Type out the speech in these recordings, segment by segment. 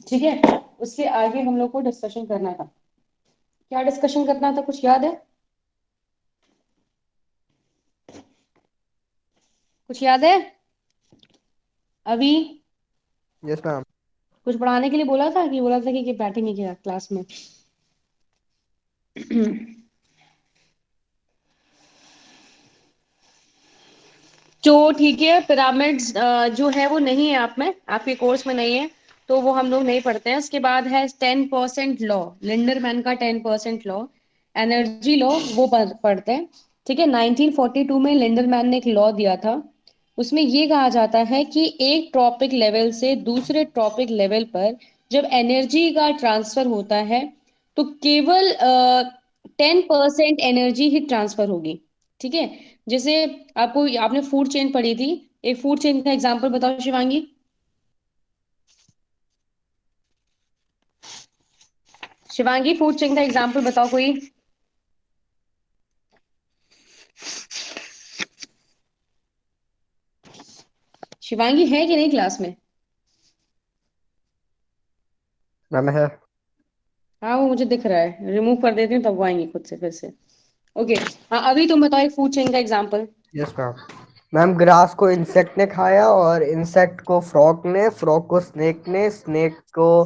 ठीक है, उसके आगे हम लोग को डिस्कशन करना था। क्या डिस्कशन करना था, कुछ याद है? कुछ याद है अभी? Yes ma'am. कुछ पढ़ाने के लिए बोला था कि बैठेंगे क्या क्लास में? तो ठीक है, पिरामिड्स जो है वो नहीं है आप में, आपके कोर्स में नहीं है, तो वो हम लोग नहीं पढ़ते हैं। उसके बाद है 10% लॉ, लिंडरमैन का 10% लॉ, एनर्जी लॉ, वो पढ़ते हैं। ठीक है, 1942 में लिंडरमैन ने एक लॉ दिया था। उसमें ये कहा जाता है कि एक ट्रॉपिक लेवल से दूसरे ट्रॉपिक लेवल पर जब एनर्जी का ट्रांसफर होता है तो केवल 10% एनर्जी ही ट्रांसफर होगी। ठीक है, जैसे आपको, आपने फूड चेन पढ़ी थी, एक फूड चेन का एग्जांपल बताओ शिवांगी। शिवांगी, फूड चेन का एग्जांपल बताओ कोई। शिवांगी है कि नहीं क्लास में? मैम है। हाँ, वो मुझे दिख रहा है, रिमूव कर देती हूँ तब वो आएंगी खुद से फिर से। ओके। हाँ, अभी तुम बताओ एक फूड चेन का example. Yes ma'am. Ma'am grass को इंसेक्ट ने खाया, और इंसेक्ट को फ्रॉग ने, फ्रॉग को स्नेक ने, स्नेक को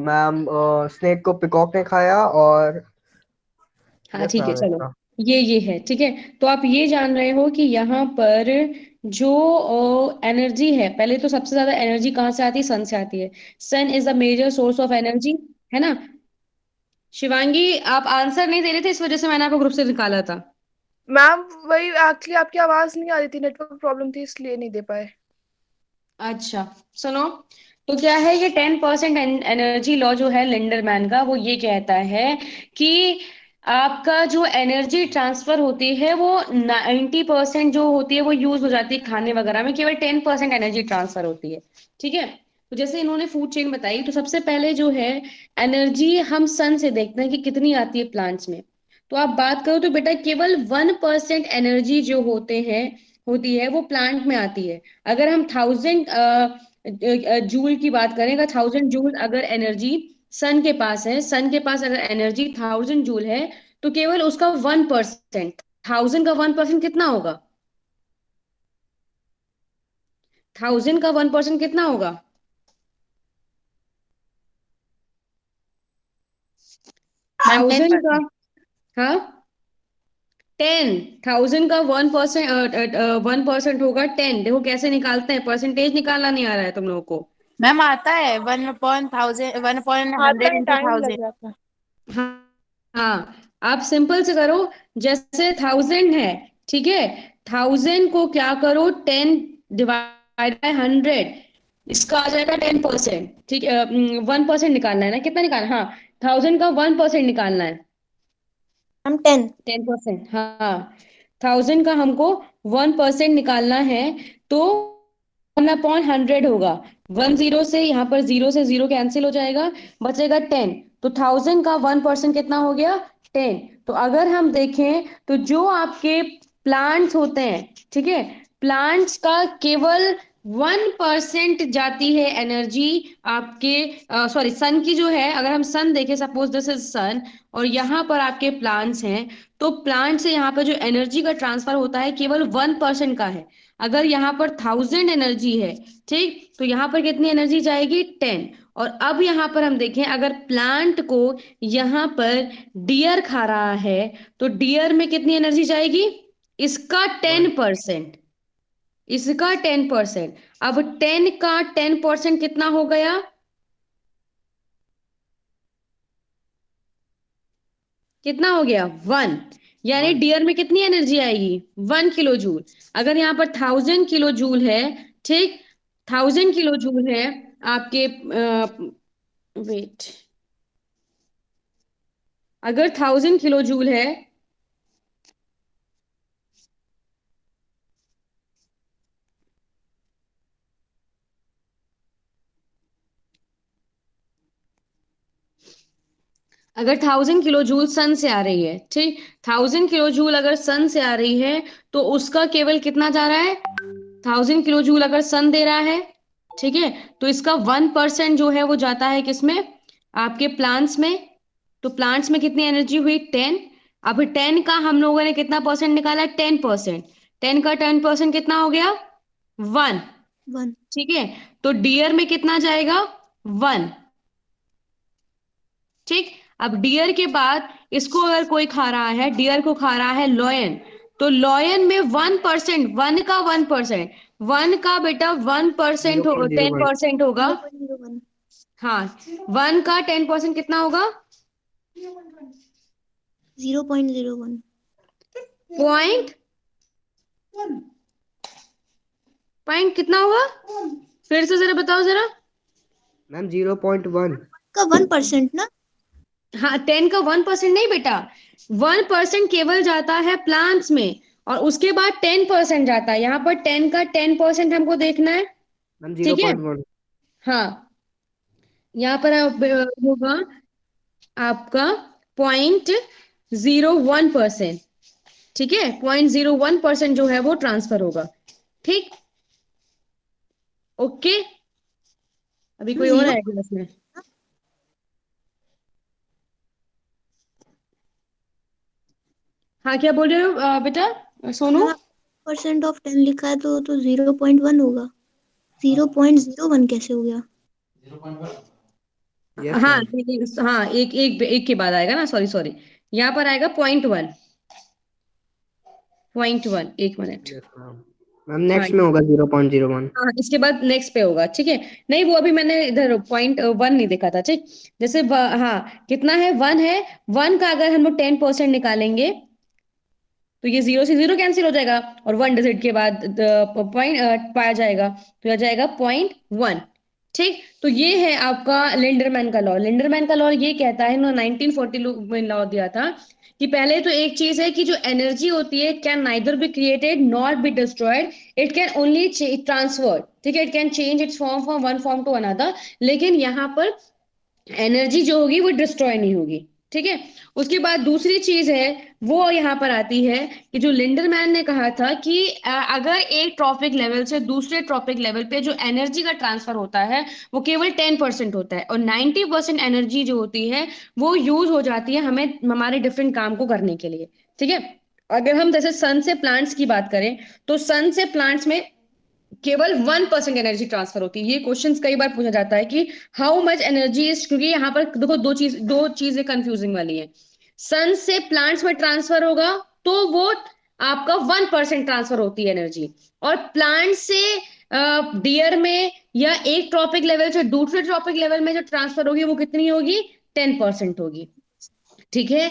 मैम स्नेक को पिकॉक ने खाया, और हाँ यस ठीक है, मैम चलो। इतना। ये है, ठीक है। तो आप ये जान रहे हो कि यहाँ पर जो एनर्जी है, पहले तो सबसे ज्यादा एनर्जी कहाँ से आती है? सन से आती है। Sun is the major source of energy, है ना? शिवांगी, आप आंसर नहीं दे रहे थे, इस वजह से मैंने आपको ग्रुप से निकाला था। मैम वही एक्चुअली आपकी आवाज नहीं आ रही थी, नेटवर्क प्रॉब्लम थी इसलिए नहीं दे पाए। अच्छा, सुनो। तो क्या है, ये 10% एनर्जी लॉ जो है लिंडरमैन का, वो ये कहता है कि आपका जो एनर्जी ट्रांसफर होती है वो 90% जो होती है वो यूज हो जाती है खाने वगैरह में, केवल 10% एनर्जी ट्रांसफर होती है। ठीक है, तो जैसे इन्होंने फूड चेन बताई, तो सबसे पहले जो है एनर्जी हम सन से देखते हैं कि कितनी आती है प्लांट्स में। तो आप बात करो तो बेटा केवल 1% एनर्जी जो होते हैं, होती है, वो प्लांट में आती है। अगर हम 1000 जूल की बात करें, अगर 1000 जूल अगर एनर्जी सन के पास है, सन के पास अगर एनर्जी 1000 जूल है, तो केवल उसका 1%, 1000 का 1% कितना होगा? 1000 का 1% कितना होगा? मैम टेन 1000 का, परसेंट हाँ, 10, 1000 का 1%, 1% होगा 10। देखो कैसे निकालते हैं, परसेंटेज निकालना नहीं आ रहा है तुम लोगों को? मैम आता है 1/1000, 1/100 आता है, इंटू टाइम लग 1000। जाता है। हाँ, हाँ, आप सिंपल से करो। जैसे 1000 है, ठीक है, 1000 को क्या करो, 10 डिवाइड बाय 100, इसका आ जाएगा 10%। ठीक है, 1% निकालना है ना, कितना निकालना है? हाँ, 1000 का 1% निकालना है। हम 10। 10%, हाँ। 1000 का हमको 1% निकालना है, तो 1/100 होगा। 10 से, यहाँ पर जीरो से जीरो कैंसिल हो जाएगा, बचेगा 10। तो 1000 का 1% कितना हो गया? 10। तो अगर हम देखें तो जो आपके प्लांट्स होते हैं, ठीक है, प्लांट्स का केवल 1% जाती है एनर्जी आपके, सॉरी, सन की जो है, अगर हम सन देखें, सपोज दिस इज सन, और यहाँ पर आपके प्लांट्स हैं, तो प्लांट से यहाँ पर जो एनर्जी का ट्रांसफर होता है केवल 1% का है। अगर यहाँ पर 1000 एनर्जी है, ठीक, तो यहाँ पर कितनी एनर्जी जाएगी? 10। और अब यहाँ पर हम देखें, अगर प्लांट को यहाँ पर डियर खा रहा है, तो डियर में कितनी एनर्जी जाएगी? इसका वन। 10%, इसका 10%। अब 10 का 10% कितना हो गया? कितना हो गया? 1। यानी वन। डियर में कितनी एनर्जी आएगी? 1 किलो जूल। अगर यहाँ पर 1000 किलो जूल है, ठीक, 1000 किलो जूल है आपके, वेट, अगर 1000 किलो जूल है, अगर 1000 किलो जूल सन से आ रही है, ठीक, 1000 किलो जूल अगर सन से आ रही है, तो उसका केवल कितना जा रहा है? 1000 किलो जूल अगर सन दे रहा है, ठीक है, तो इसका 1% जो है वो जाता है किसमें, आपके प्लांट्स में। तो प्लांट्स में कितनी एनर्जी हुई, 10। अब 10 का हम लोगों ने कितना परसेंट निकाला, 10%। 10 का 10% कितना हो गया, 1। 1. ठीक है, तो डियर में कितना जाएगा, 1। ठीक, अब डियर के बाद इसको अगर कोई खा रहा है, डियर को खा रहा है लॉयन, तो लॉयन में 1%, 1 का 1%, 1 का बेटा 1% हो, 0.01। 10% होगा। 0.01. हाँ, 1 का 10% कितना होगा, 0.01. पॉइंट, पॉइंट कितना होगा, फिर से जरा बताओ जरा। मैम 0.1। का 1% ना? हाँ, 10 का 1% नहीं बेटा, 1% केवल जाता है प्लांट्स में, और उसके बाद 10% जाता है। यहाँ पर 10 का 10% हमको देखना है। मैम ठीक है, 0.1। हाँ, यहाँ पर होगा आपका 0.01%। ठीक है, 0.01% जो है वो ट्रांसफर होगा। ठीक, ओके, अभी कोई और जीरो. आएगा इसमें। हाँ, क्या बोल रहे हो बेटा, सोनू। मैम, 1% ऑफ 10 लिखा है तो 0.1 होगा. 0.01 कैसे हो गया? यस हाँ, मैम। हाँ, एक एक एक के बाद आएगा ना, सॉरी सॉरी, यहाँ पर आएगा 0.1, 0.1, एक मिनट। Yes ma'am. मैम हाँ, नेक्स्ट में होगा 0.01। हाँ, इसके बाद नेक्स्ट पे होगा। ठीक है, नहीं वो अभी मैंने इधर 0.1 नहीं देखा था। ठीक, जैसे हाँ, कितना है, 1 है। 1 का अगर हम लोग 10% निकालेंगे, तो ये 0 से 0 कैंसिल हो जाएगा, और 1 डिजिट के बाद पॉइंट पाया जाएगा, तो यह जाएगा 0.1। ठीक, तो ये है आपका लिंडरमैन का लॉ। लिंडरमैन का लॉ ये कहता है, इन्होंने 1940 में लॉ दिया था, कि पहले तो एक चीज है कि जो एनर्जी होती है, can neither be created not be destroyed, it can only transfer. ठीक है, it can change its form from one form to another, लेकिन यहाँ पर एनर्जी जो होगी वो डिस्ट्रॉय नहीं होगी। ठीक है, उसके बाद दूसरी चीज है, वो यहाँ पर आती है, कि जो लिंडरमैन ने कहा था कि अगर एक ट्रॉपिक लेवल से दूसरे ट्रॉपिक लेवल पे जो एनर्जी का ट्रांसफर होता है वो केवल 10% होता है, और 90% एनर्जी जो होती है वो यूज हो जाती है हमें हमारे डिफरेंट काम को करने के लिए। ठीक है, अगर हम जैसे सन से प्लांट्स की बात करें, तो सन से प्लांट्स में केवल 1% एनर्जी ट्रांसफर होती है। ये क्वेश्चन कई बार पूछा जाता है कि हाउ मच एनर्जी इज, क्योंकि यहाँ पर देखो दो चीजें कंफ्यूजिंग वाली है। सन से प्लांट्स में ट्रांसफर होगा तो वो आपका 1% ट्रांसफर होती है एनर्जी, और प्लांट से डियर में या एक ट्रॉपिक लेवल से दूसरे ट्रॉपिक लेवल में जो ट्रांसफर होगी वो कितनी होगी, 10% होगी। ठीक है,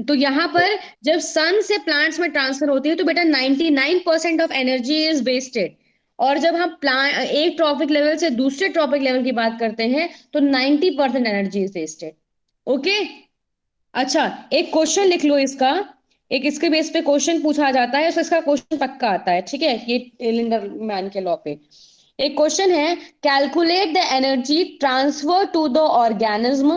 तो यहां पर जब सन से प्लांट्स में ट्रांसफर होती है तो बेटा 99% ऑफ एनर्जी इज वेस्टेड, और जब हम प्लांट एक ट्रॉपिक लेवल से दूसरे ट्रॉपिक लेवल की बात करते हैं तो 90% एनर्जी इज वेस्टेड। ओके, अच्छा, एक क्वेश्चन लिख लो इसका, एक इसके बेस पे क्वेश्चन पूछा जाता है, तो इसका क्वेश्चन पक्का आता है। ठीक है, ये लिंडरमैन के लॉ पे एक क्वेश्चन है, calculate the energy transfer to the organism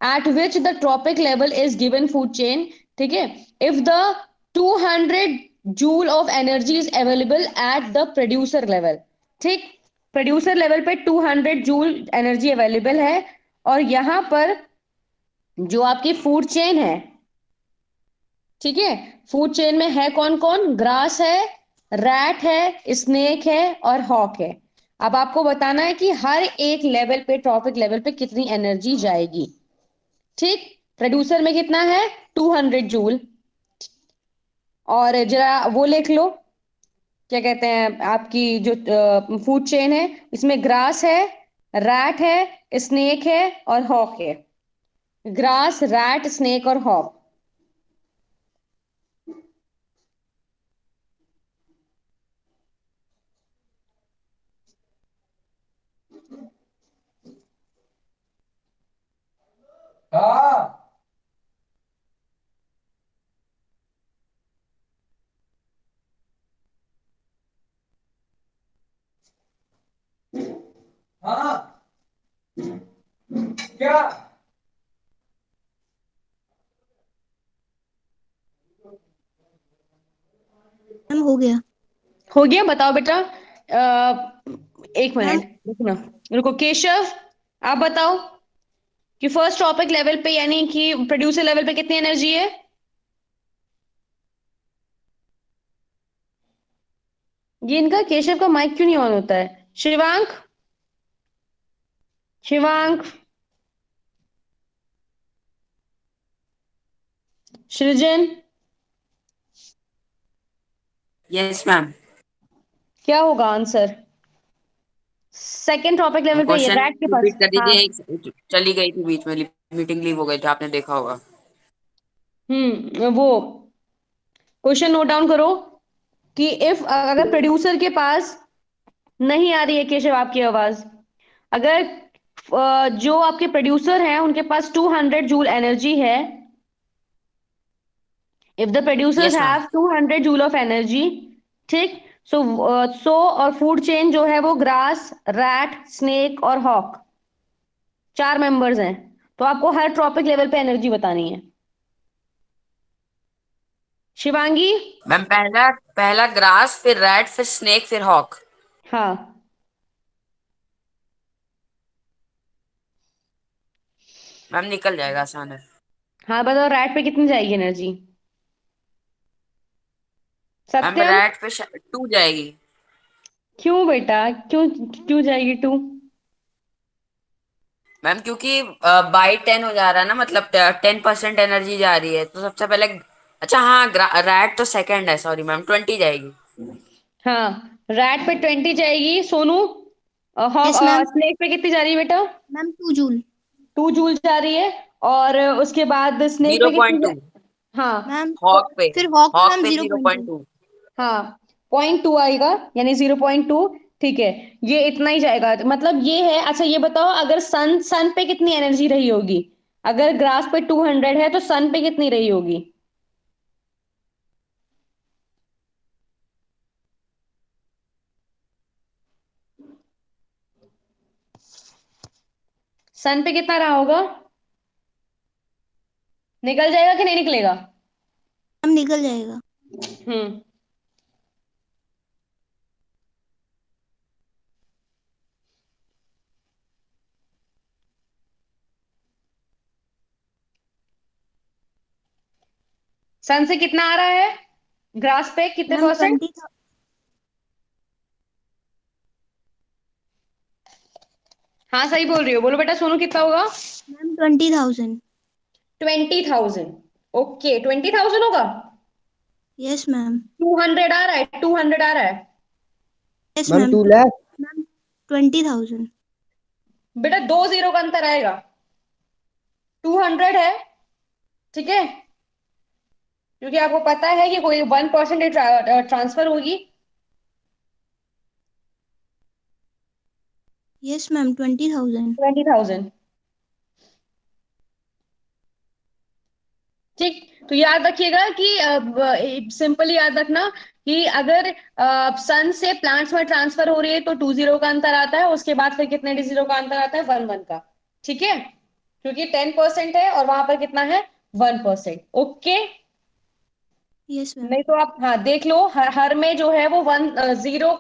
at which the trophic level is given food chain. ठीक है, if the 200 joule of energy is available at the producer level. ठीक, प्रोड्यूसर लेवल पे 200 joule energy available है, और यहां पर जो आपकी फूड चेन है, ठीक है, फूड चेन में है कौन कौन, ग्रास है, रैट है, स्नेक है, और हॉक है। अब आपको बताना है कि हर एक लेवल पे, ट्रॉपिक लेवल पे कितनी एनर्जी जाएगी। ठीक, प्रोड्यूसर में कितना है, 200 जूल, और जरा वो लिख लो, क्या कहते हैं, आपकी जो फूड चेन है, इसमें ग्रास है, रैट है, स्नेक है, और हॉक है। ग्रास, रैट, स्नेक और हॉक। मैम, हो गया. हो गया, बताओ बेटा। एक मैम मिनट रुकना, रुको केशव, आप बताओ कि फर्स्ट टॉपिक लेवल पे यानी कि प्रोड्यूसर लेवल पे कितनी एनर्जी है। ये इनका केशव का माइक क्यों नहीं ऑन होता है? शिवांक, शिवांक, सृजन, यस मैम। क्या होगा आंसर? सेकंड टॉपिक लेवल पे ये क्वेश्चन रैट के पास। रिपीट कर हाँ, दीजिए, चली गई थी बीच में, मीटिंग लीव हो गई थी, आपने देखा होगा। वो क्वेश्चन नोट डाउन करो कि इफ अगर प्रोड्यूसर के पास नहीं आ रही है केशव आपकी आवाज, अगर जो आपके प्रोड्यूसर हैं उनके पास 200 जूल एनर्जी है, if the producers yes ma'am. Have 200 joule of energy, ठीक, सो और फूड चेन जो है वो ग्रास, रैट, स्नेक और हॉक, 4 मेंबर्स हैं, तो आपको हर ट्रॉपिक लेवल पे एनर्जी बतानी है। शिवांगी। मैम पहला पहला ग्रास, फिर रैट, फिर स्नेक, फिर हॉक। हाँ, मैम निकल जाएगा आसान है। हाँ बताओ रैट पे कितनी जाएगी एनर्जी? मैम सत्यम। रैट पे 2 जाएगी। क्यों बेटा, क्यों क्यों जाएगी 2? मैम क्योंकि बाई 10 हो जा रहा है ना, मतलब 10% एनर्जी जा रही है, तो सबसे पहले। अच्छा हाँ, रैट तो सेकंड है, सॉरी मैम, 20 जाएगी। हाँ, रैट पे 20 जाएगी। Sonu, hawk, yes ma'am. Snake पे कितनी जा रही है बेटा? Ma'am 2 joule. 2 जूल जा रही है। और उसके बाद स्नेक जीरो पे कितनी पॉइंट टू हाँ, मैम हॉक पे। फिर हॉक पे हॉक मैम पे zero zero point point two two हाँ, 0.2 आएगा, यानी 0.2। ठीक है, ये इतना ही जाएगा, मतलब ये है। अच्छा ये बताओ, अगर सन सन पे कितनी एनर्जी रही होगी? अगर ग्रास पे 200 है तो सन पे कितनी रही होगी? सन पे कितना रहा होगा? निकल जाएगा कि नहीं निकलेगा? मैम निकल जाएगा। हम्म, सन से कितना आ रहा है? ग्रास पे कितने मैम परसेंट? 20। हाँ सही बोल रही हो, बोलो बेटा। सोनू कितना होगा? मैम 20,000। 20,000। ओके, 20,000 होगा। Yes ma'am. 200 आ रहा है, 200 आ रहा है। Yes ma'am ma'am. 2 lakh. Ma'am 20,000। बेटा 2 जीरो का अंतर आएगा। 200 है, ठीक है, क्योंकि आपको पता है कि कोई 1% ट्रांसफर होगी। Yes ma'am 20,000। 20,000, ठीक। तो याद रखिएगा कि सिंपली याद रखना कि अगर सन से प्लांट्स में ट्रांसफर हो रही है तो 2 जीरो का अंतर आता है, उसके बाद फिर कितने जीरो का अंतर आता है? 1 1 का, ठीक है, क्योंकि 10% है और वहां पर कितना है? 1%। Okay, yes ma'am. नहीं तो आप हाँ देख लो, हर में जो है वो 1 0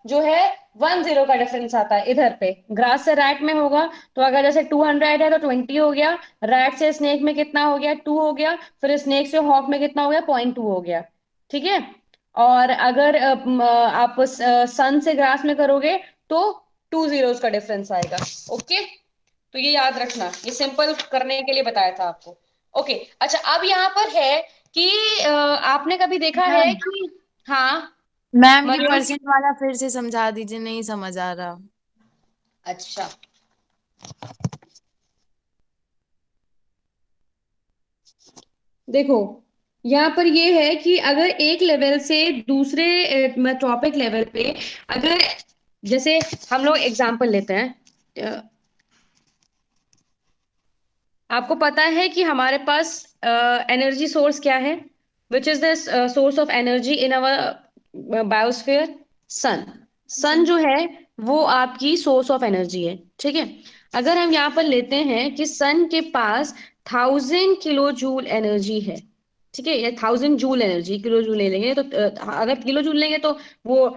जो है 1 0 का डिफरेंस आता है इधर पे। ग्रास से रैट में होगा तो अगर जैसे 200 है तो 20 हो गया, रैट से स्नेक में कितना हो गया? 2 हो गया, फिर स्नेक से हॉक में कितना हो गया? 0.2 हो गया, ठीक है। और अगर आप सन से ग्रास में करोगे तो 2 जीरोस का डिफरेंस आएगा। ओके, तो ये याद रखना, ये सिंपल करने के लिए बताया था आपको। ओके, अच्छा अब यहाँ पर है कि आपने कभी देखा है मैम कि हाँ, मैम ये मरियम, परसेंट वाला फिर से समझा दीजिए, नहीं समझ आ रहा। अच्छा देखो, यहाँ पर ये है कि अगर एक लेवल से दूसरे टॉपिक लेवल पे, अगर जैसे हम लोग एग्जांपल लेते हैं, आपको पता है कि हमारे पास एनर्जी सोर्स क्या है? Which is the source of energy in our biosphere? Sun. Sun जो है वो आपकी सोर्स ऑफ एनर्जी है, ठीक है। अगर हम यहाँ पर लेते हैं कि सन के पास 1000 किलो जूल एनर्जी है, ठीक है, या 1000 जूल एनर्जी, किलो जूल ले लेंगे तो अगर किलो जूल लेंगे तो वो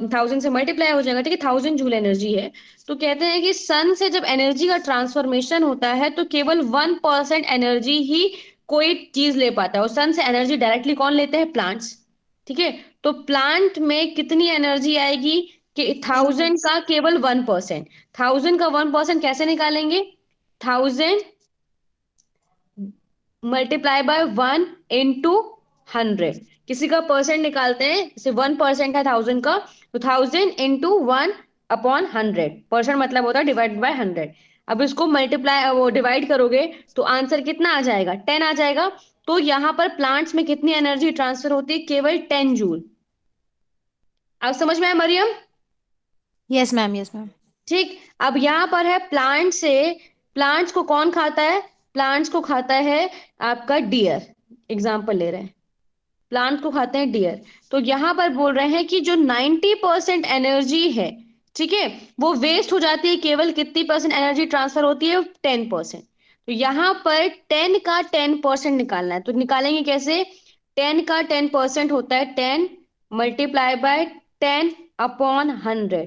1000 से मल्टीप्लाई हो जाएगा। ठीक है, 1000 जूल एनर्जी है। तो कहते हैं कि सन से जब एनर्जी का ट्रांसफॉर्मेशन होता है तो केवल 1% एनर्जी ही कोई चीज ले पाता है, और सन से एनर्जी डायरेक्टली कौन लेते हैं? प्लांट्स। ठीक है, तो प्लांट में कितनी एनर्जी आएगी कि 1000 का केवल 1%। 1000 का 1% कैसे निकालेंगे? 1000 मल्टीप्लाई बाय 1 into 100। किसी का परसेंट निकालते हैं, जैसे 1% है 1000 का, तो 1000 into 1/100। परसेंट मतलब होता है डिवाइड बाय 100। अब इसको मल्टीप्लाई वो डिवाइड करोगे तो आंसर कितना आ जाएगा? 10 आ जाएगा। तो यहाँ पर प्लांट्स में कितनी एनर्जी ट्रांसफर होती है? केवल 10 जूल। अब समझ में आया Mariam? Yes ma'am, yes ma'am. ठीक। अब यहाँ पर है प्लांट से, प्लांट्स को कौन खाता है? प्लांट्स को खाता है आपका डियर। एग्जाम्पल ले रहे हैं, प्लांट को खाते हैं डियर। तो यहां पर बोल रहे हैं कि जो 90% एनर्जी है, ठीक है, वो वेस्ट हो जाती है। केवल कितनी परसेंट एनर्जी ट्रांसफर होती है? 10%। तो यहां पर 10 का 10% निकालना है, तो निकालेंगे कैसे? 10 का 10% होता है 10 मल्टीप्लाई बाय 10/100।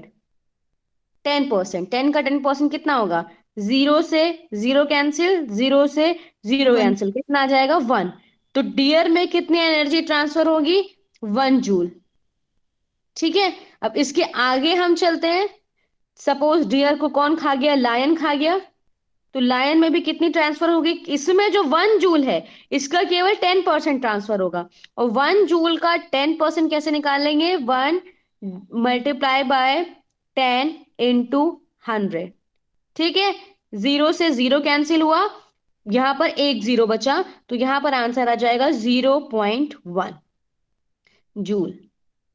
10%, 10 का 10% कितना होगा? जीरो से जीरो कैंसिल, जीरो से जीरो 1। कैंसिल, कितना आ जाएगा? 1। तो डियर में कितनी एनर्जी ट्रांसफर होगी? 1 जूल। ठीक है, अब इसके आगे हम चलते हैं। सपोज डियर को कौन खा गया? लायन खा गया। तो लायन में भी कितनी ट्रांसफर होगी? इसमें जो 1 जूल है इसका केवल 10% ट्रांसफर होगा। और 1 जूल का 10% कैसे निकालेंगे? 1 मल्टीप्लाई बाय 10 into 100। ठीक है, जीरो से जीरो कैंसिल हुआ, यहां पर एक जीरो बचा, तो यहां पर आंसर आ जाएगा 0.1 जूल।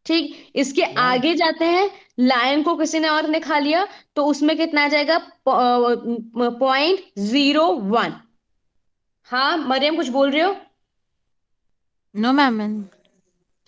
ठीक, इसके मैम आगे जाते हैं। लायन को किसी ने और ने खा लिया, तो उसमें कितना आ जाएगा? 0.01। हाँ मरियम, कुछ बोल रहे हो? No ma'am ma'am.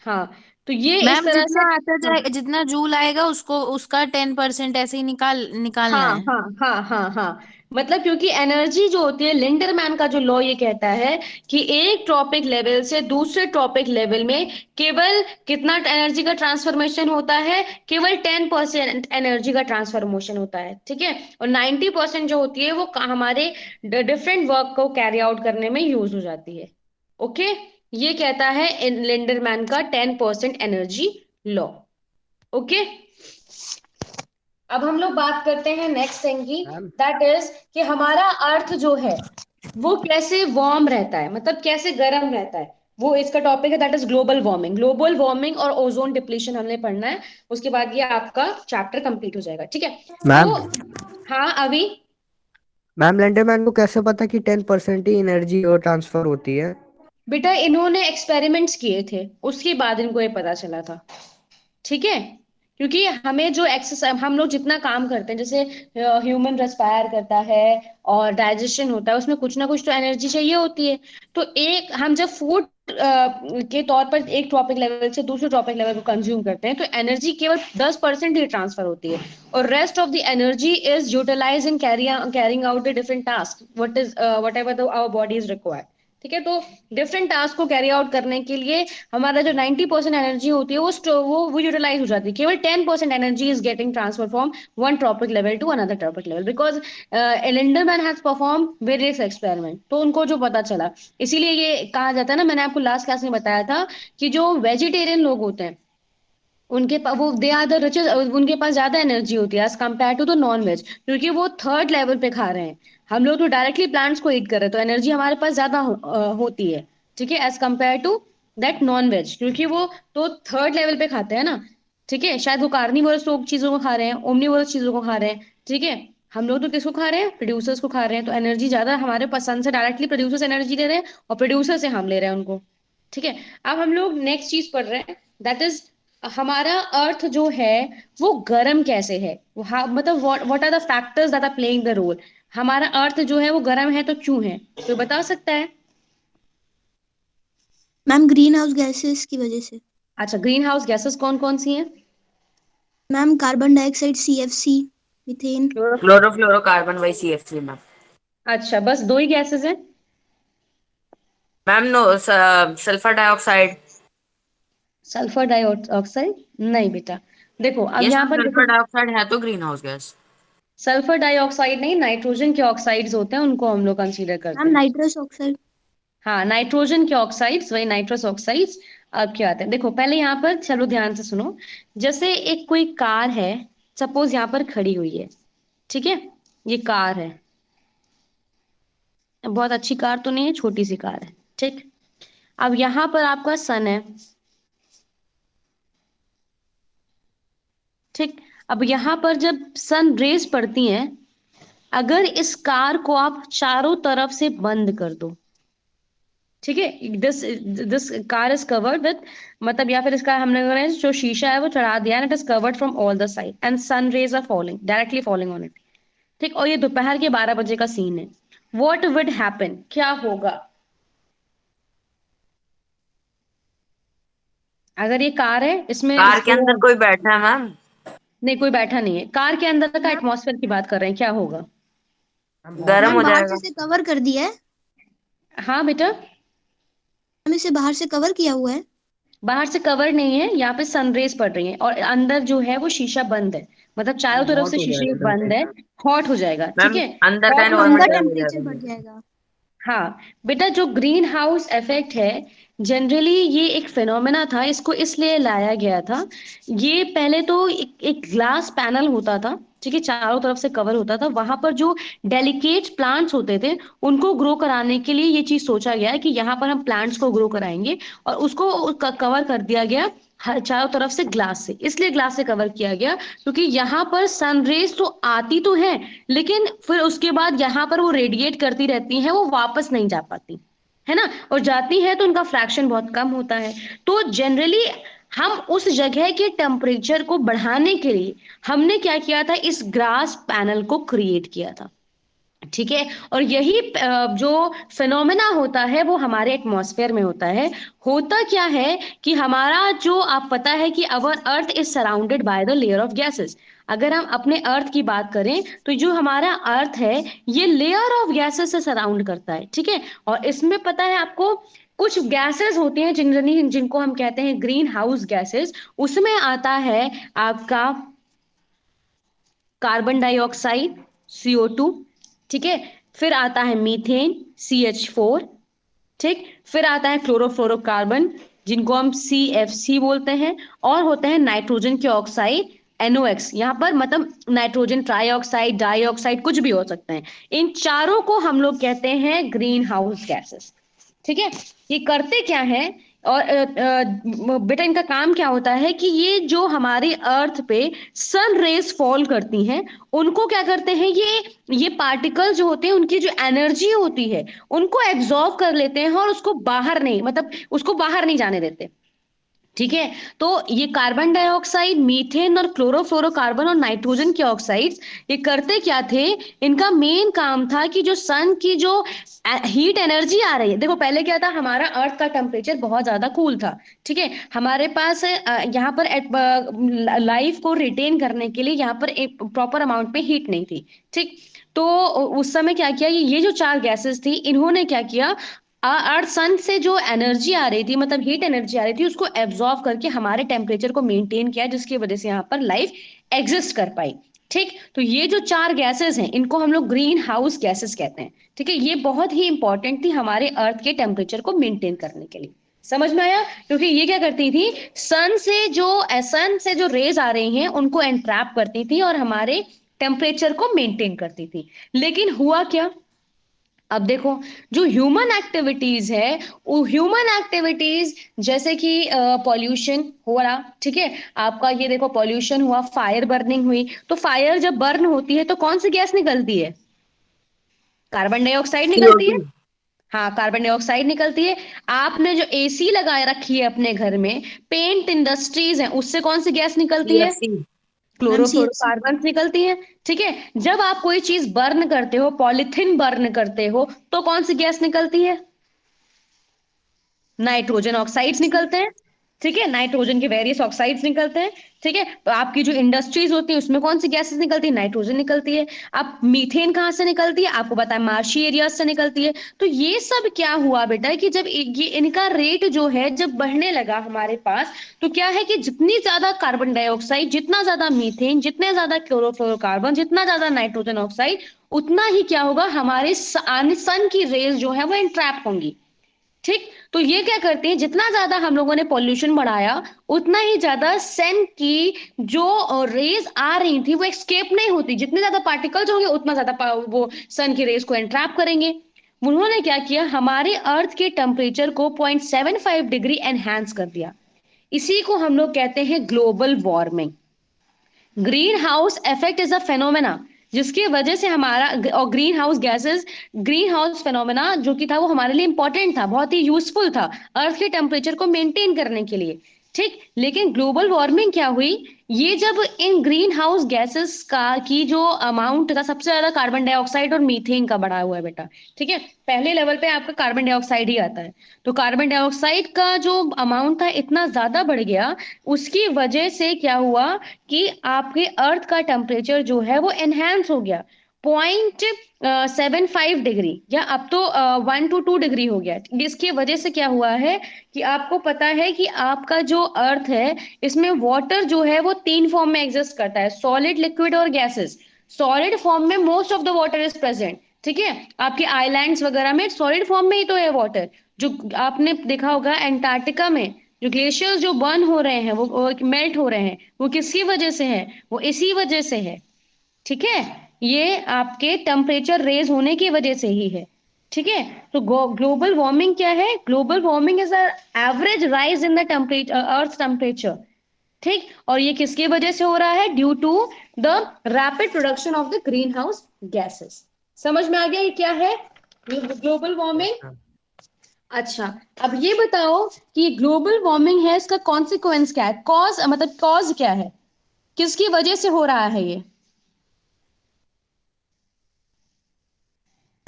हाँ, तो ये इस मैम तरह से। जितना आता हाँ जाए, जितना जूल आएगा उसको उसका 10% ऐसे ही निकालना हाँ है। हाँ हाँ हाँ हाँ। मतलब क्योंकि एनर्जी जो होती है, लिंडरमैन का जो लॉ ये कहता है कि एक ट्रॉपिक लेवल से दूसरे ट्रॉपिक लेवल में केवल कितना एनर्जी का ट्रांसफॉर्मेशन होता है? केवल 10% एनर्जी का ट्रांसफॉर्मेशन होता है। ठीक है, और 90% जो होती है वो हमारे डिफरेंट वर्क को कैरी आउट करने में यूज हो जाती है। ओके, ये कहता है लिंडरमैन का 10% एनर्जी लॉ। ओके, अब हम लोग बात करते हैं नेक्स्ट थिंग की। मैम दैट इज कि हमारा अर्थ जो है वो कैसे वार्म रहता है, मतलब कैसे गर्म रहता है। वो इसका टॉपिक है, that is global warming. Global warming और ओजोन डिप्लीशन हमने पढ़ना है। उसके बाद ये आपका चैप्टर कंप्लीट हो जाएगा। ठीक है, तो मैम हाँ अभी मैम लैंडरमैन को कैसे पता कि 10% ही एनर्जी और ट्रांसफर होती है? बेटा इन्होंने एक्सपेरिमेंट्स किए थे, उसके बाद इनको ये पता चला था। ठीक है, क्योंकि हमें जो एक्सरसाइज, हम लोग जितना काम करते हैं, जैसे ह्यूमन रेस्पायर करता है और डाइजेशन होता है, उसमें कुछ ना कुछ तो एनर्जी चाहिए होती है। तो एक हम जब फूड के तौर पर एक टॉपिक लेवल से दूसरे टॉपिक लेवल को कंज्यूम करते हैं तो एनर्जी केवल 10% ही ट्रांसफर होती है, और rest of the energy is utilise in carrying out the different task whatever our body is required. ठीक है, तो डिफरेंट टास्क को कैरी आउट करने के लिए हमारा जो 90% एनर्जी होती है वो यूटिलाइज हो जाती है। केवल 10% energy is getting transfer from one topic level to another topic level, because Lindeman has perform various experiment. तो उनको जो पता चला, इसीलिए ये कहा जाता है ना, मैंने आपको लास्ट क्लास में बताया था कि जो वेजिटेरियन लोग होते हैं उनके पास वो दे आर द रिचेस्ट, उनके पास ज्यादा एनर्जी होती है as compare to the non veg, क्योंकि वो थर्ड लेवल पे खा रहे हैं। हम लोग तो डायरेक्टली प्लांट्स को ईट कर रहे हैं, तो एनर्जी हमारे पास ज्यादा होती है। ठीक है, as compare to that non veg, क्योंकि वो तो थर्ड लेवल पे खाते हैं ना। ठीक है, शायद वो कार्निवोरस लोग चीजों को खा रहे हैं, ओमनिवोरस चीजों को खा रहे हैं। ठीक है, हम लोग तो किसको खा रहे हैं? प्रोड्यूसर्स को खा रहे हैं। तो एनर्जी ज्यादा हमारे पसंद से डायरेक्टली प्रोड्यूसर्स एनर्जी दे रहे हैं और प्रोड्यूसर से हम ले रहे हैं उनको। ठीक है, अब हम लोग नेक्स्ट चीज पढ़ रहे हैं, दैट इज हमारा अर्थ जो है वो गर्म कैसे है। मतलब what are the factors that are playing the role. हमारा अर्थ जो है वो गर्म है तो क्यों है? तो बता सकता है? मैम ग्रीन हाउस गैसेस की वजह से। अच्छा, ग्रीन हाउस गैसेस कौन कौन सी हैं? Ma'am carbon dioxide, CFC, methane. Chlorofluorocarbon, वही CF3 मैम। अच्छा, बस दो ही गैसेस हैं? Ma'am no, sulphur dioxide. Sulphur dioxide नहीं बेटा। देखो अब यस यहाँ मैम, पर सल्फर देखो, डाइऑक्साइड है तो green house gas. Sulphur dioxide नहीं, नाइट्रोजन के ऑक्साइड्स होते हैं, उनको हम लोग कंसीडर करते मैम हैं। Nitrous oxide. हाँ, नाइट्रोजन के ऑक्साइड्स, वही नाइट्रस ऑक्साइड्स। अब क्या आते हैं, देखो पहले यहाँ पर चलो ध्यान से सुनो। जैसे एक कोई कार है, सपोज यहाँ पर खड़ी हुई है, ठीक है, ये कार है, बहुत अच्छी कार तो नहीं है, छोटी सी कार है, ठीक। अब यहाँ पर आपका सन है, ठीक। अब यहाँ पर जब सन रेज पड़ती हैं, अगर इस कार को आप चारों तरफ से बंद कर दो, ठीक है, this this car is covered with, मतलब या फिर इसका हमने जो शीशा है वो चढ़ा दिया है, it is covered from all the side and sun rays are falling directly falling on it, ठीक। और ये दोपहर के 12 बजे का सीन है। व्हाट वुड हैपन, क्या होगा अगर ये कार है, इसमें कार के अंदर वो, कोई बैठा है मैम? नहीं कोई बैठा नहीं है, कार के अंदर का मैम एटमॉस्फेयर की बात कर रहे हैं, क्या होगा। मैम बहुत गर्म मैम हो गर्म। बाहर से जाएगा। इसे कवर कर दिया है। हाँ बेटा, मैम इसे बाहर से कवर किया हुआ है। बाहर से कवर नहीं है, यहाँ पे सनरेज पड़ रही है और अंदर जो है वो शीशा बंद है, मतलब चारों मैम तरफ हॉट से हो शीशे जाएगा बंद है। टेम्परेचर। हॉट हो जाएगा, ठीक मैम है। अंदर का हॉट मैम होने एनवायरनमेंट अंदर गर्म हो टेम्परेचर जाएगा बढ़ फिर। जाएगा। हाँ बेटा, जो ग्रीन हाउस इफेक्ट है, जनरली ये एक फिनोमेना था, इसको इसलिए लाया गया था। ये पहले तो एक ग्लास पैनल होता था, ठीक है, चारों तरफ से कवर होता था, वहां पर जो डेलिकेट प्लांट्स होते थे उनको ग्रो कराने के लिए ये चीज सोचा गया है कि यहाँ पर हम प्लांट्स को ग्रो कराएंगे, और उसको कवर कर दिया गया चारों तरफ से ग्लास से। इसलिए ग्लास से कवर किया गया क्योंकि यहाँ पर सनरेज तो आती तो है, लेकिन फिर उसके बाद यहाँ पर वो रेडिएट करती रहती हैं, वो वापस नहीं जा पाती, है ना, और जाती है तो उनका फ्रैक्शन बहुत कम होता है। तो जनरली हम उस जगह के टेम्परेचर को बढ़ाने के लिए हमने क्या किया था, इस ग्रास पैनल को क्रिएट किया था, ठीक है। और यही जो फिनोमेना होता है वो हमारे एटमॉस्फेयर में होता है। होता क्या है कि हमारा जो, आप पता है कि our earth is surrounded by the layer of gases. अगर हम अपने अर्थ की बात करें तो जो हमारा अर्थ है ये लेयर ऑफ गैसेस से सराउंड करता है, ठीक है। और इसमें पता है आपको, कुछ गैसेस होती हैं जिनको हम कहते हैं ग्रीन हाउस गैसेस। उसमें आता है आपका कार्बन डाइऑक्साइड, CO2, ठीक है। फिर आता है मीथेन, CH4, ठीक। फिर आता है क्लोरोफ्लोरोकार्बन, जिनको हम CFC बोलते हैं। और होते हैं नाइट्रोजन के ऑक्साइड, NOx, यहाँ पर मतलब नाइट्रोजन ट्राईऑक्साइड, डाइऑक्साइड, कुछ भी हो सकते हैं। इन चारों को हम लोग कहते हैं ग्रीन हाउस गैसेस, ठीक है। ये करते क्या है, और बेटा इनका काम क्या होता है कि ये जो हमारे अर्थ पे सन रेज फॉल करती हैं, उनको क्या करते हैं, ये पार्टिकल जो होते हैं उनकी जो एनर्जी होती है उनको एब्जॉर्ब कर लेते हैं और उसको बाहर नहीं, मतलब उसको बाहर नहीं जाने देते, ठीक है। तो ये कार्बन डाइऑक्साइड, मीथेन और क्लोरोफ्लोरोकार्बन और नाइट्रोजन के ऑक्साइड्स, ये करते क्या थे, इनका मेन काम था कि जो सन की जो हीट एनर्जी आ रही है, देखो पहले क्या था, हमारा अर्थ का टेम्परेचर बहुत ज्यादा कूल था, ठीक है। हमारे पास यहाँ पर लाइफ को रिटेन करने के लिए यहाँ पर एक प्रॉपर अमाउंट में हीट नहीं थी, ठीक। तो उस समय क्या किया, ये जो चार गैसेस थी, इन्होंने क्या किया, अर्थ सन से जो एनर्जी आ रही थी, मतलब हीट एनर्जी आ रही थी, उसको एब्जॉर्ब करके हमारे टेम्परेचर को मेंटेन किया, जिसकी वजह से यहाँ पर लाइफ एग्जिस्ट कर पाई, ठीक। तो ये जो चार गैसेस हैं इनको हम लोग ग्रीन हाउस गैसेस कहते हैं, ठीक है। ये बहुत ही इंपॉर्टेंट थी हमारे अर्थ के टेम्परेचर को मेंटेन करने के लिए। समझ में आया, क्योंकि ये क्या करती थी, सन से जो रेज आ रही हैं उनको एंट्रैप करती थी और हमारे टेम्परेचर को मेंटेन करती थी। लेकिन हुआ क्या, अब देखो, जो ह्यूमन एक्टिविटीज है, वो ह्यूमन एक्टिविटीज जैसे कि पॉल्यूशन हो रहा, ठीक है। आपका ये देखो, पॉल्यूशन हुआ, फायर बर्निंग हुई, तो फायर जब बर्न होती है तो कौन सी गैस निकलती है, कार्बन डाइऑक्साइड निकलती है। CO2। हाँ, कार्बन डाइऑक्साइड निकलती है। आपने जो AC लगाए रखी है अपने घर में, पेंट इंडस्ट्रीज है, उससे कौन सी गैस निकलती है, CFC। Ma'am CFC। क्लोरोफ्लोरोकार्बन निकलती है, ठीक है। जब आप कोई चीज बर्न करते हो, पॉलिथीन बर्न करते हो, तो कौन सी गैस निकलती है, नाइट्रोजन ऑक्साइड्स निकलते हैं, ठीक है, नाइट्रोजन के वेरियस ऑक्साइड्स निकलते हैं। ठीक है, तो आपकी जो इंडस्ट्रीज होती है उसमें कौन सी गैसेस निकलती है? नाइट्रोजन निकलती है। अब मीथेन कहाँ से निकलती है? आपको पता है मार्शी एरियाज से निकलती है। तो ये सब क्या हुआ बेटा कि जब ये इनका रेट जो है जब बढ़ने लगा हमारे पास, तो क्या है कि जितनी ज्यादा कार्बन डाइऑक्साइड, जितना ज्यादा मीथेन, जितने ज्यादा क्लोरोफ्लोरोकार्बन, जितना ज्यादा नाइट्रोजन ऑक्साइड, उतना ही क्या होगा, हमारे सन की रेज जो है वो इंट्रैप होंगी। ठीक, तो ये क्या करते हैं, जितना ज्यादा हम लोगों ने पॉल्यूशन बढ़ाया, उतना ही ज्यादा सन की जो रेज आ रही थी वो एस्केप नहीं होती। जितने ज्यादा पार्टिकल्स होंगे उतना ज्यादा वो सन की रेज को एंट्रैप करेंगे। उन्होंने क्या किया, हमारे अर्थ के टेम्परेचर को 0.75 डिग्री एनहांस कर दिया। इसी को हम लोग कहते हैं global warming. Green house effect is a phenomena जिसकी वजह से हमारा, और green house gases, green house phenomena जो कि था वो हमारे लिए इंपॉर्टेंट था, बहुत ही यूजफुल था अर्थ के टेम्परेचर को मेंटेन करने के लिए। ठीक, लेकिन ग्लोबल वार्मिंग क्या हुई, ये जब इन ग्रीन हाउस गैसेस का की जो अमाउंट था, सबसे ज्यादा कार्बन डाइऑक्साइड और मीथेन का बढ़ा हुआ है बेटा। ठीक है, पहले लेवल पे आपका कार्बन डाइऑक्साइड ही आता है। तो कार्बन डाइऑक्साइड का जो अमाउंट था इतना ज्यादा बढ़ गया, उसकी वजह से क्या हुआ कि आपके अर्थ का टेम्परेचर जो है वो एनहेंस हो गया। 0.75 डिग्री, या अब तो 1 to 2 डिग्री हो गया। इसकी वजह से क्या हुआ है कि आपको पता है कि आपका जो अर्थ है इसमें वाटर जो है वो 3 फॉर्म में एग्जिस्ट करता है, सॉलिड, लिक्विड और गैसेस। सॉलिड फॉर्म में most of the water is present. ठीक है, आपके आइलैंड्स वगैरह में सॉलिड फॉर्म में ही तो है वाटर। जो आपने देखा होगा एंटार्क्टिका में जो ग्लेशियर्स जो बर्न हो रहे हैं, वो मेल्ट हो रहे हैं, वो किसकी वजह से है? वो इसी वजह से है। ठीक है, ये आपके टेम्परेचर रेज होने की वजह से ही है। ठीक है, तो ग्लोबल वार्मिंग क्या है? Global warming is average rise in the temperature, earth temperature. ठीक, और ये किसकी वजह से हो रहा है? Due to the rapid production of the green house gases. समझ में आ गया ये क्या है ग्लोबल वार्मिंग? अच्छा, अब ये बताओ कि ग्लोबल वार्मिंग है, इसका कॉन्सिक्वेंस क्या है? कॉज मतलब कॉज क्या है, किसकी वजह से हो रहा है ये?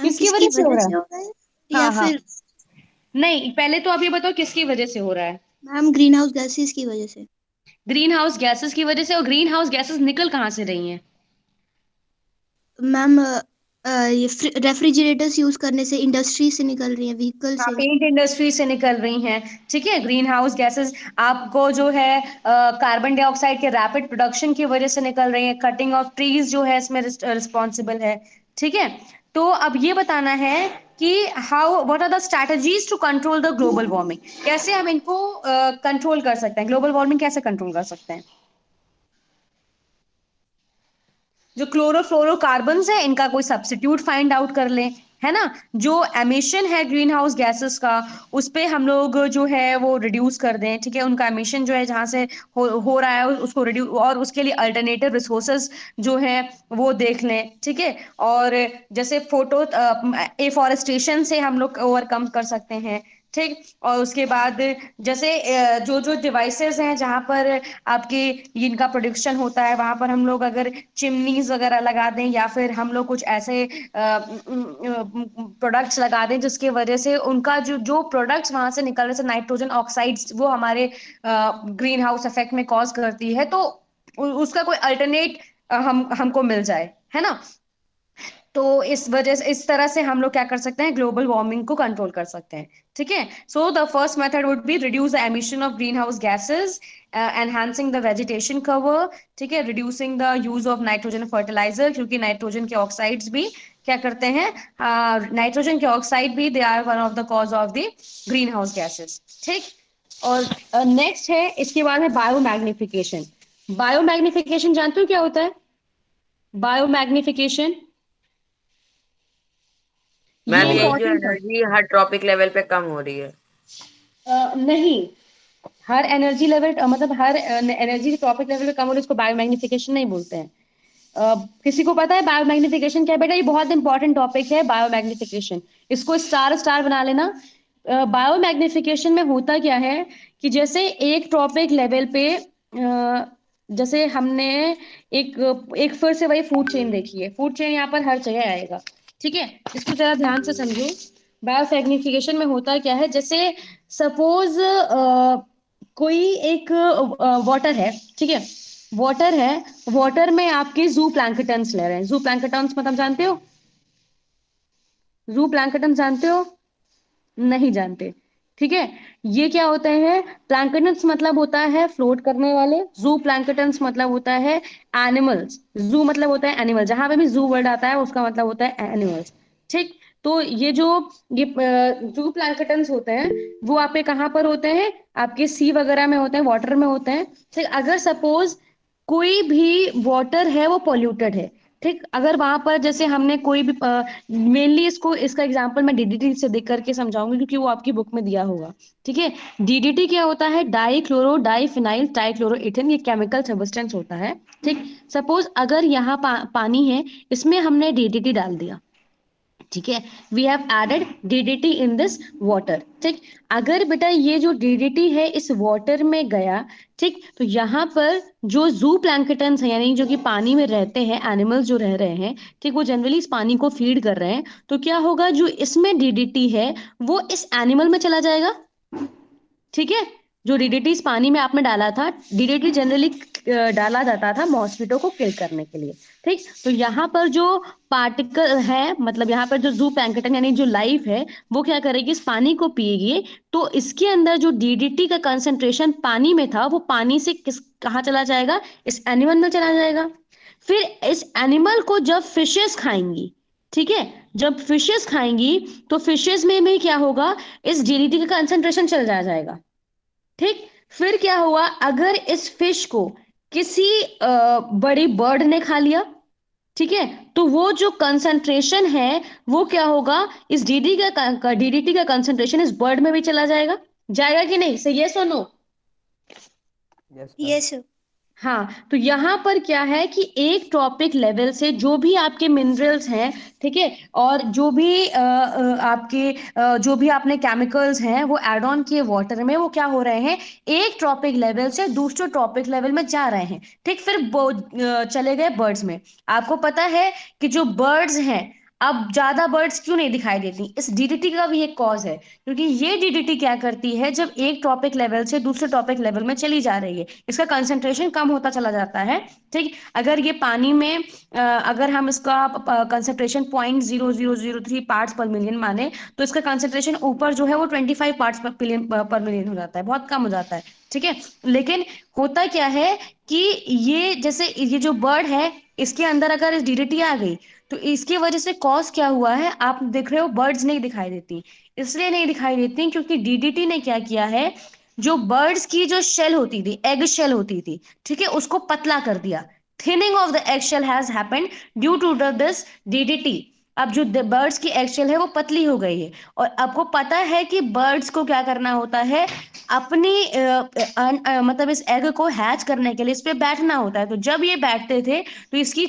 मैम किसकी किसकी वजह से हो वजह रहा से है? हो रहा है या हाँ हाँ, फिर नहीं, पहले तो आप ये बताओ किसकी वजह से हो रहा है? मैम ग्रीन हाउस गैसेस की वजह से। ग्रीन हाउस गैसेस की वजह से। और ग्रीन हाउस गैसेस निकल कहाँ से रही हैं? मैम ये रेफ्रिजरेटर्स यूज करने से, इंडस्ट्री से निकल रही है, व्हीकल हाँ, से। पेंट इंडस्ट्री से निकल रही हैं। ठीक है, ग्रीन हाउस गैसेस आपको जो है कार्बन डाइऑक्साइड के रैपिड प्रोडक्शन की वजह से निकल रही है। कटिंग ऑफ ट्रीज जो है इसमें रिस्पॉन्सिबल है। ठीक है, तो अब ये बताना है कि how, what are the strategies to control the global warming. कैसे हम इनको कंट्रोल कर सकते हैं, ग्लोबल वार्मिंग कैसे कंट्रोल कर सकते हैं? जो क्लोरोफ्लोरोकार्बन है इनका कोई सब्स्टिट्यूट फाइंड आउट कर लें, है ना। जो एमिशन है ग्रीन हाउस गैसेस का, उस पे हम लोग जो है वो रिड्यूस कर दें। ठीक है, उनका एमिशन जो है जहाँ से हो रहा है उसको रिड्यूस, और उसके लिए अल्टरनेटिव रिसोर्सेज जो है वो देख लें। ठीक है, और जैसे फोटो एफॉरेस्टेशन से हम लोग ओवरकम कर सकते हैं। ठीक, और उसके बाद जैसे जो जो डिवाइसेस हैं जहाँ पर आपके इनका प्रोडक्शन होता है, वहां पर हम लोग अगर चिमनीज वगैरह लगा दें, या फिर हम लोग कुछ ऐसे प्रोडक्ट्स लगा दें जिसकी वजह से उनका जो जो प्रोडक्ट्स वहां से निकल रहे से नाइट्रोजन ऑक्साइड्स वो हमारे ग्रीन हाउस इफेक्ट में कॉज करती है, तो उसका कोई अल्टरनेट हम हमको मिल जाए, है ना। तो इस वजह से, इस तरह से हम लोग क्या कर सकते हैं, ग्लोबल वार्मिंग को कंट्रोल कर सकते हैं। ठीक है, so the first method would be reduce the emission of green house gases, enhancing the vegetation cover. ठीक है, reducing the use of nitrogen fertiliser, क्योंकि नाइट्रोजन के ऑक्साइड्स भी क्या करते हैं, नाइट्रोजन के ऑक्साइड भी they are one of the cause of the green house gases. ठीक, और नेक्स्ट है, इसके बाद है बायोमैग्निफिकेशन। बायोमैग्निफिकेशन जानते हो क्या होता है? बायोमैग्निफिकेशन मैम ये नो यही मैम। जो इंपॉर्टेंट है। एनर्जी हर ट्रॉपिक लेवल पे कम हो रही है। नहीं, हर एनर्जी लेवल मतलब हर एनर्जी टॉपिक लेवल पे कम हो रही है, इसको बायोमैग्निफिकेशन नहीं बोलते हैं। किसी को पता है बायोमैग्निफिकेशन क्या है? बेटा ये बहुत इंपॉर्टेंट टॉपिक है बायोमैग्निफिकेशन, इसको स्टार स्टार बना लेना। बायोमैग्निफिकेशन में होता क्या है कि जैसे एक टॉपिक लेवल पे जैसे हमने एक एक फिर से वही फूड चेन देखी है। फूड चेन यहाँ पर हर जगह आएगा। ठीक है, इसको जरा ध्यान से समझो। बायोमैग्निफिकेशन में होता क्या है, जैसे सपोज कोई एक वाटर है, ठीक है, वाटर है, वाटर में आपके जू प्लैंकटन्स ले रहे हैं। जू प्लैंकटन्स मतलब जानते हो? जू प्लैंकटन जानते हो? नहीं जानते, ठीक है। ये क्या होते हैं? प्लैंकटन्स मतलब होता है फ्लोट करने वाले, जू प्लैंकटन्स मतलब होता है एनिमल्स। जू मतलब होता है एनिमल, जहां पे भी जू वर्ड आता है उसका मतलब होता है एनिमल्स, ठीक। तो ये जो ये जू प्लैंकटन्स होते हैं वो आपके कहाँ पर होते हैं? आपके सी वगैरह में होते हैं, वाटर में होते हैं, ठीक। अगर सपोज कोई भी वाटर है वो पॉल्यूटेड है, ठीक, अगर वहां पर जैसे हमने कोई भी मेनली इसको इसका एग्जांपल मैं डीडीटी से देख करके समझाऊंगी क्योंकि वो आपकी बुक में दिया होगा, ठीक है। डीडीटी क्या होता है? डाई क्लोरो डाईफिनाइल ट्राइक्लोरोइथेन, ये केमिकल सब्सटेंस होता है, ठीक। सपोज अगर यहाँ पानी है, इसमें हमने डीडीटी डाल दिया, ठीक है, we have added DDT in this water, ठीक। अगर बेटा ये जो डीडीटी है इस वाटर में गया, ठीक, तो यहाँ पर जो जू प्लैंकटन्स है यानी जो कि पानी में रहते हैं एनिमल्स जो रह रहे हैं, ठीक, वो जनरली इस पानी को फीड कर रहे हैं, तो क्या होगा? जो इसमें डीडीटी है वो इस एनिमल में चला जाएगा, ठीक है। जो डीडीटी इस पानी में आपने डाला था, डीडीटी जनरली डाला जाता था मॉस्किटो को किल करने के लिए, ठीक। तो यहाँ पर जो पार्टिकल है, मतलब यहाँ पर जो जू प्लैंकटन यानी जो लाइफ है वो क्या करेगी? इस पानी को पिएगी, तो इसके अंदर जो डीडीटी का कंसंट्रेशन पानी में था वो पानी से कहाँ चला जाएगा? इस एनिमल में चला जाएगा। फिर इस एनिमल को जब फिशेस खाएंगी, ठीक है, जब फिशेस खाएंगी तो फिशेस में भी क्या होगा? इस डीडीटी का कंसंट्रेशन चल जाएगा, ठीक। फिर क्या हुआ? अगर इस फिश को किसी बड़ी बर्ड ने खा लिया, ठीक है, तो वो जो कंसंट्रेशन है वो क्या होगा? इस डीडीटी का कंसंट्रेशन इस बर्ड में भी चला जाएगा, जाएगा कि नहीं? से ये सुनो। Yes ma'am. Yes sir. हाँ, तो यहाँ पर क्या है कि एक टॉपिक लेवल से जो भी आपके मिनरल्स हैं, ठीक है, और जो भी आपके जो भी आपने केमिकल्स हैं वो ऐड ऑन किए वाटर में, वो क्या हो रहे हैं? एक टॉपिक लेवल से दूसरे टॉपिक लेवल में जा रहे हैं, ठीक। फिर चले गए बर्ड्स में। आपको पता है कि जो बर्ड्स हैं, अब ज्यादा बर्ड्स क्यों नहीं दिखाई देती? इस डीडीटी का भी एक कॉज है, क्योंकि ये डीडीटी क्या करती है? जब एक टॉपिक लेवल से दूसरे टॉपिक लेवल में चली जा रही है, इसका कंसंट्रेशन कम होता चला जाता है, ठीक। अगर ये पानी में अगर हम इसका कंसंट्रेशन 0.0003 पार्ट्स पर मिलियन माने, तो इसका कंसंट्रेशन ऊपर जो है वो 25 पार्ट्स पर मिलियन हो जाता है, बहुत कम हो जाता है, ठीक है। लेकिन होता क्या है कि ये जैसे ये जो बर्ड है इसके अंदर अगर इस डीडीटी आ गई, तो इसकी वजह से कॉज क्या हुआ है? आप देख रहे हो बर्ड्स नहीं दिखाई देती, इसलिए नहीं दिखाई देती क्योंकि डीडीटी ने क्या किया है? जो बर्ड्स की जो शेल होती थी, एग शेल होती थी, ठीक है, उसको पतला कर दिया। Thinning of the egg shell has happened due to this DDT. अब जो बर्ड्स की एग शेल है वो पतली हो गई है, और आपको पता है कि बर्ड्स को क्या करना होता है? अपनी मतलब इस एग को हैच करने के लिए इस पे बैठना होता है, तो जब ये बैठते थे तो इसकी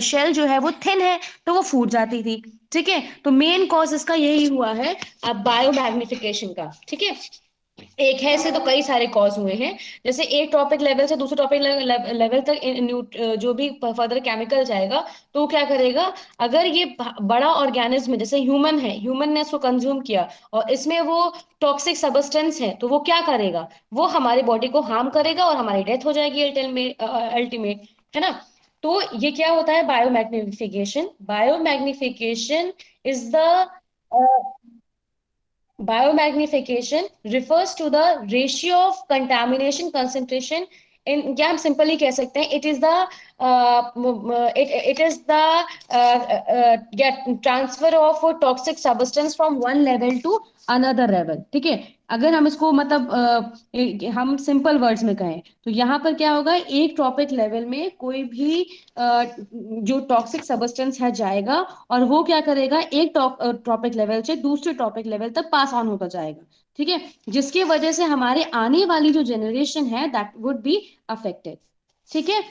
शेल जो है वो थिन है, तो वो फूट जाती थी, ठीक है। तो मेन कॉज इसका यही हुआ है, अब बायोमैग्निफिकेशन का, ठीक है। एक है, ऐसे तो कई सारे कॉज हुए हैं, जैसे एक टॉपिक लेवल से दूसरे टॉपिक लेवल तक जो भी फर्दर केमिकल जाएगा, तो वो क्या करेगा? अगर ये बड़ा ऑर्गेनिज्म है, जैसे ह्यूमन है, ह्यूमन ने इसको कंज्यूम किया और इसमें वो टॉक्सिक सब्सटेंस है, तो वो क्या करेगा? वो हमारी बॉडी को हार्म करेगा और हमारी डेथ हो जाएगी अल्टीमेट, है ना। तो ये क्या होता है? Biomagnification. Biomagnification is the Biomagnification refers to the ratio of contamination concentration in, क्या हम सिंपली कह सकते हैं, it is the it is the transfer of toxic substance from one level to another level, ठीक है। अगर हम इसको मतलब हम सिंपल वर्ड्स में कहें तो यहाँ पर क्या होगा? एक टॉपिक लेवल में कोई भी जो टॉक्सिक सब्सटेंस है जाएगा, और वो क्या करेगा? एक टॉपिक लेवल से दूसरे टॉपिक लेवल तक पास ऑन होता जाएगा, ठीक है, जिसकी वजह से हमारे आने वाली जो जनरेशन है दैट वुड बी अफेक्टेड, ठीक है।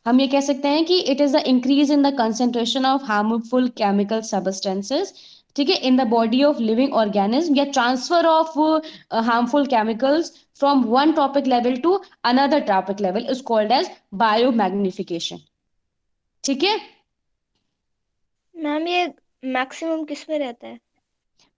हम ये कह सकते हैं कि it is the increase in the concentration of harmful chemical substances, ठीक है, in the body of living organism, या transfer of harmful chemicals from one topic level to another topic level is called as biomagnification, ठीक है। Ma'am ये maximum किस में रहता है?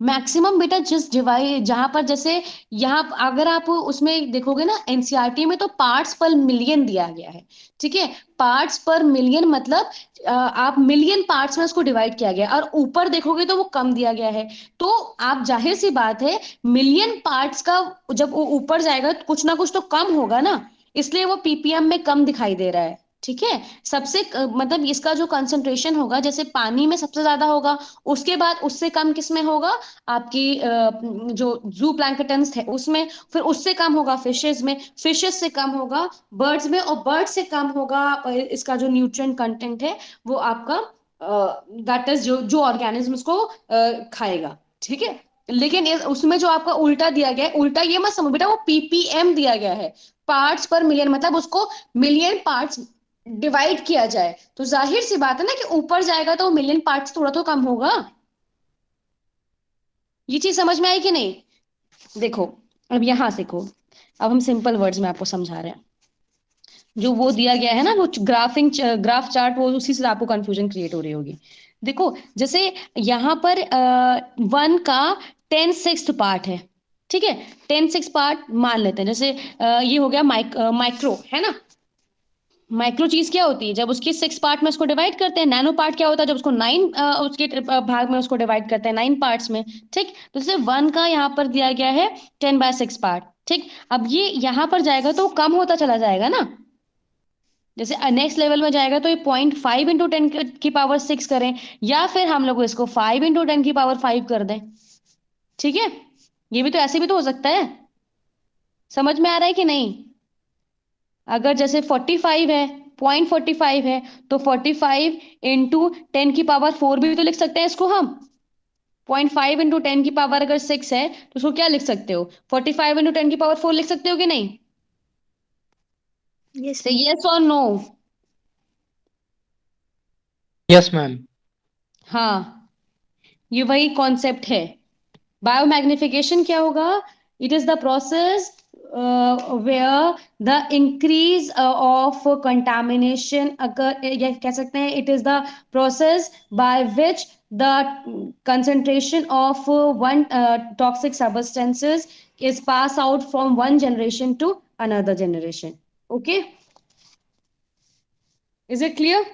मैक्सिमम बेटा जिस डिवाइस जहां पर जैसे यहाँ अगर आप उसमें देखोगे ना एनसीईआरटी में तो पार्ट्स पर मिलियन दिया गया है। ठीक है, पार्ट्स पर मिलियन मतलब आप मिलियन पार्ट्स में उसको डिवाइड किया गया और ऊपर देखोगे तो वो कम दिया गया है। तो आप जाहिर सी बात है मिलियन पार्ट्स का जब वो ऊपर जाएगा तो कुछ ना कुछ तो कम होगा ना, इसलिए वो पीपीएम में कम दिखाई दे रहा है। ठीक है, सबसे मतलब इसका जो कंसंट्रेशन होगा जैसे पानी में सबसे ज्यादा होगा, उसके बाद उससे कम किस में होगा, आपकी जो जू प्लैंकटन्स है उसमें, फिर उससे कम होगा फिशेस में, फिशेस से कम होगा बर्ड्स में, और बर्ड से कम होगा इसका जो न्यूट्रिएंट कंटेंट है वो आपका दैट इज जो जो ऑर्गेनिज्म उसको खाएगा। ठीक है, लेकिन उसमें जो आपका उल्टा दिया गया है, उल्टा ये मत समझो बेटा, वो पीपीएम दिया गया है, पार्ट्स पर मिलियन, मतलब उसको मिलियन पार्ट्स डिवाइड किया जाए तो जाहिर सी बात है ना कि ऊपर जाएगा तो मिलियन पार्ट्स थोड़ा तो कम होगा। ये चीज समझ में आई कि नहीं? देखो, अब यहां सीखो, अब हम सिंपल वर्ड्स में आपको समझा रहे हैं। जो वो दिया गया है ना वो ग्राफ चार्ट, वो उसी से आपको कंफ्यूजन क्रिएट हो रही होगी। देखो जैसे यहाँ पर 1 का 10/6 पार्ट है। ठीक है, 10/6 पार्ट मान लेते हैं, जैसे ये हो गया माइक्रो है ना। माइक्रो चीज क्या होती है, जब उसकी 6 पार्ट में उसको डिवाइड करते हैं। नैनो पार्ट क्या होता है, जब उसको 9 उसके भाग में उसको डिवाइड करते हैं 9 पार्ट्स में। ठीक, तो जैसे 1 का यहाँ पर दिया गया है 10/6 पार्ट। ठीक, अब ये यहाँ पर जाएगा तो कम होता चला जाएगा ना, जैसे नेक्स्ट लेवल में जाएगा तो ये 0.5 इंटू 10 की पावर 6 करें, या फिर हम लोग इसको 5 इंटू 10 की पावर 5 कर दें। ठीक है, ये भी तो ऐसे भी तो हो सकता है। समझ में आ रहा है कि नहीं? अगर जैसे 45 है, 0.45 है, तो 45 इंटू 10 की पावर 4 भी तो लिख सकते हैं इसको हम। 0.5 इंटू 10 की पावर अगर 6 है तो उसको क्या लिख सकते हो, 45 इंटू 10 की पावर 4 लिख सकते हो कि नहीं? यस से यस और नो? Yes ma'am. हाँ, ये वही कॉन्सेप्ट है। बायोमैग्निफिकेशन क्या होगा? It is the process where the increase of contamination अगर, या कह सकते हैं it is the process by which the concentration of one toxic substances is passed out from one generation to another generation. Okay, is it clear?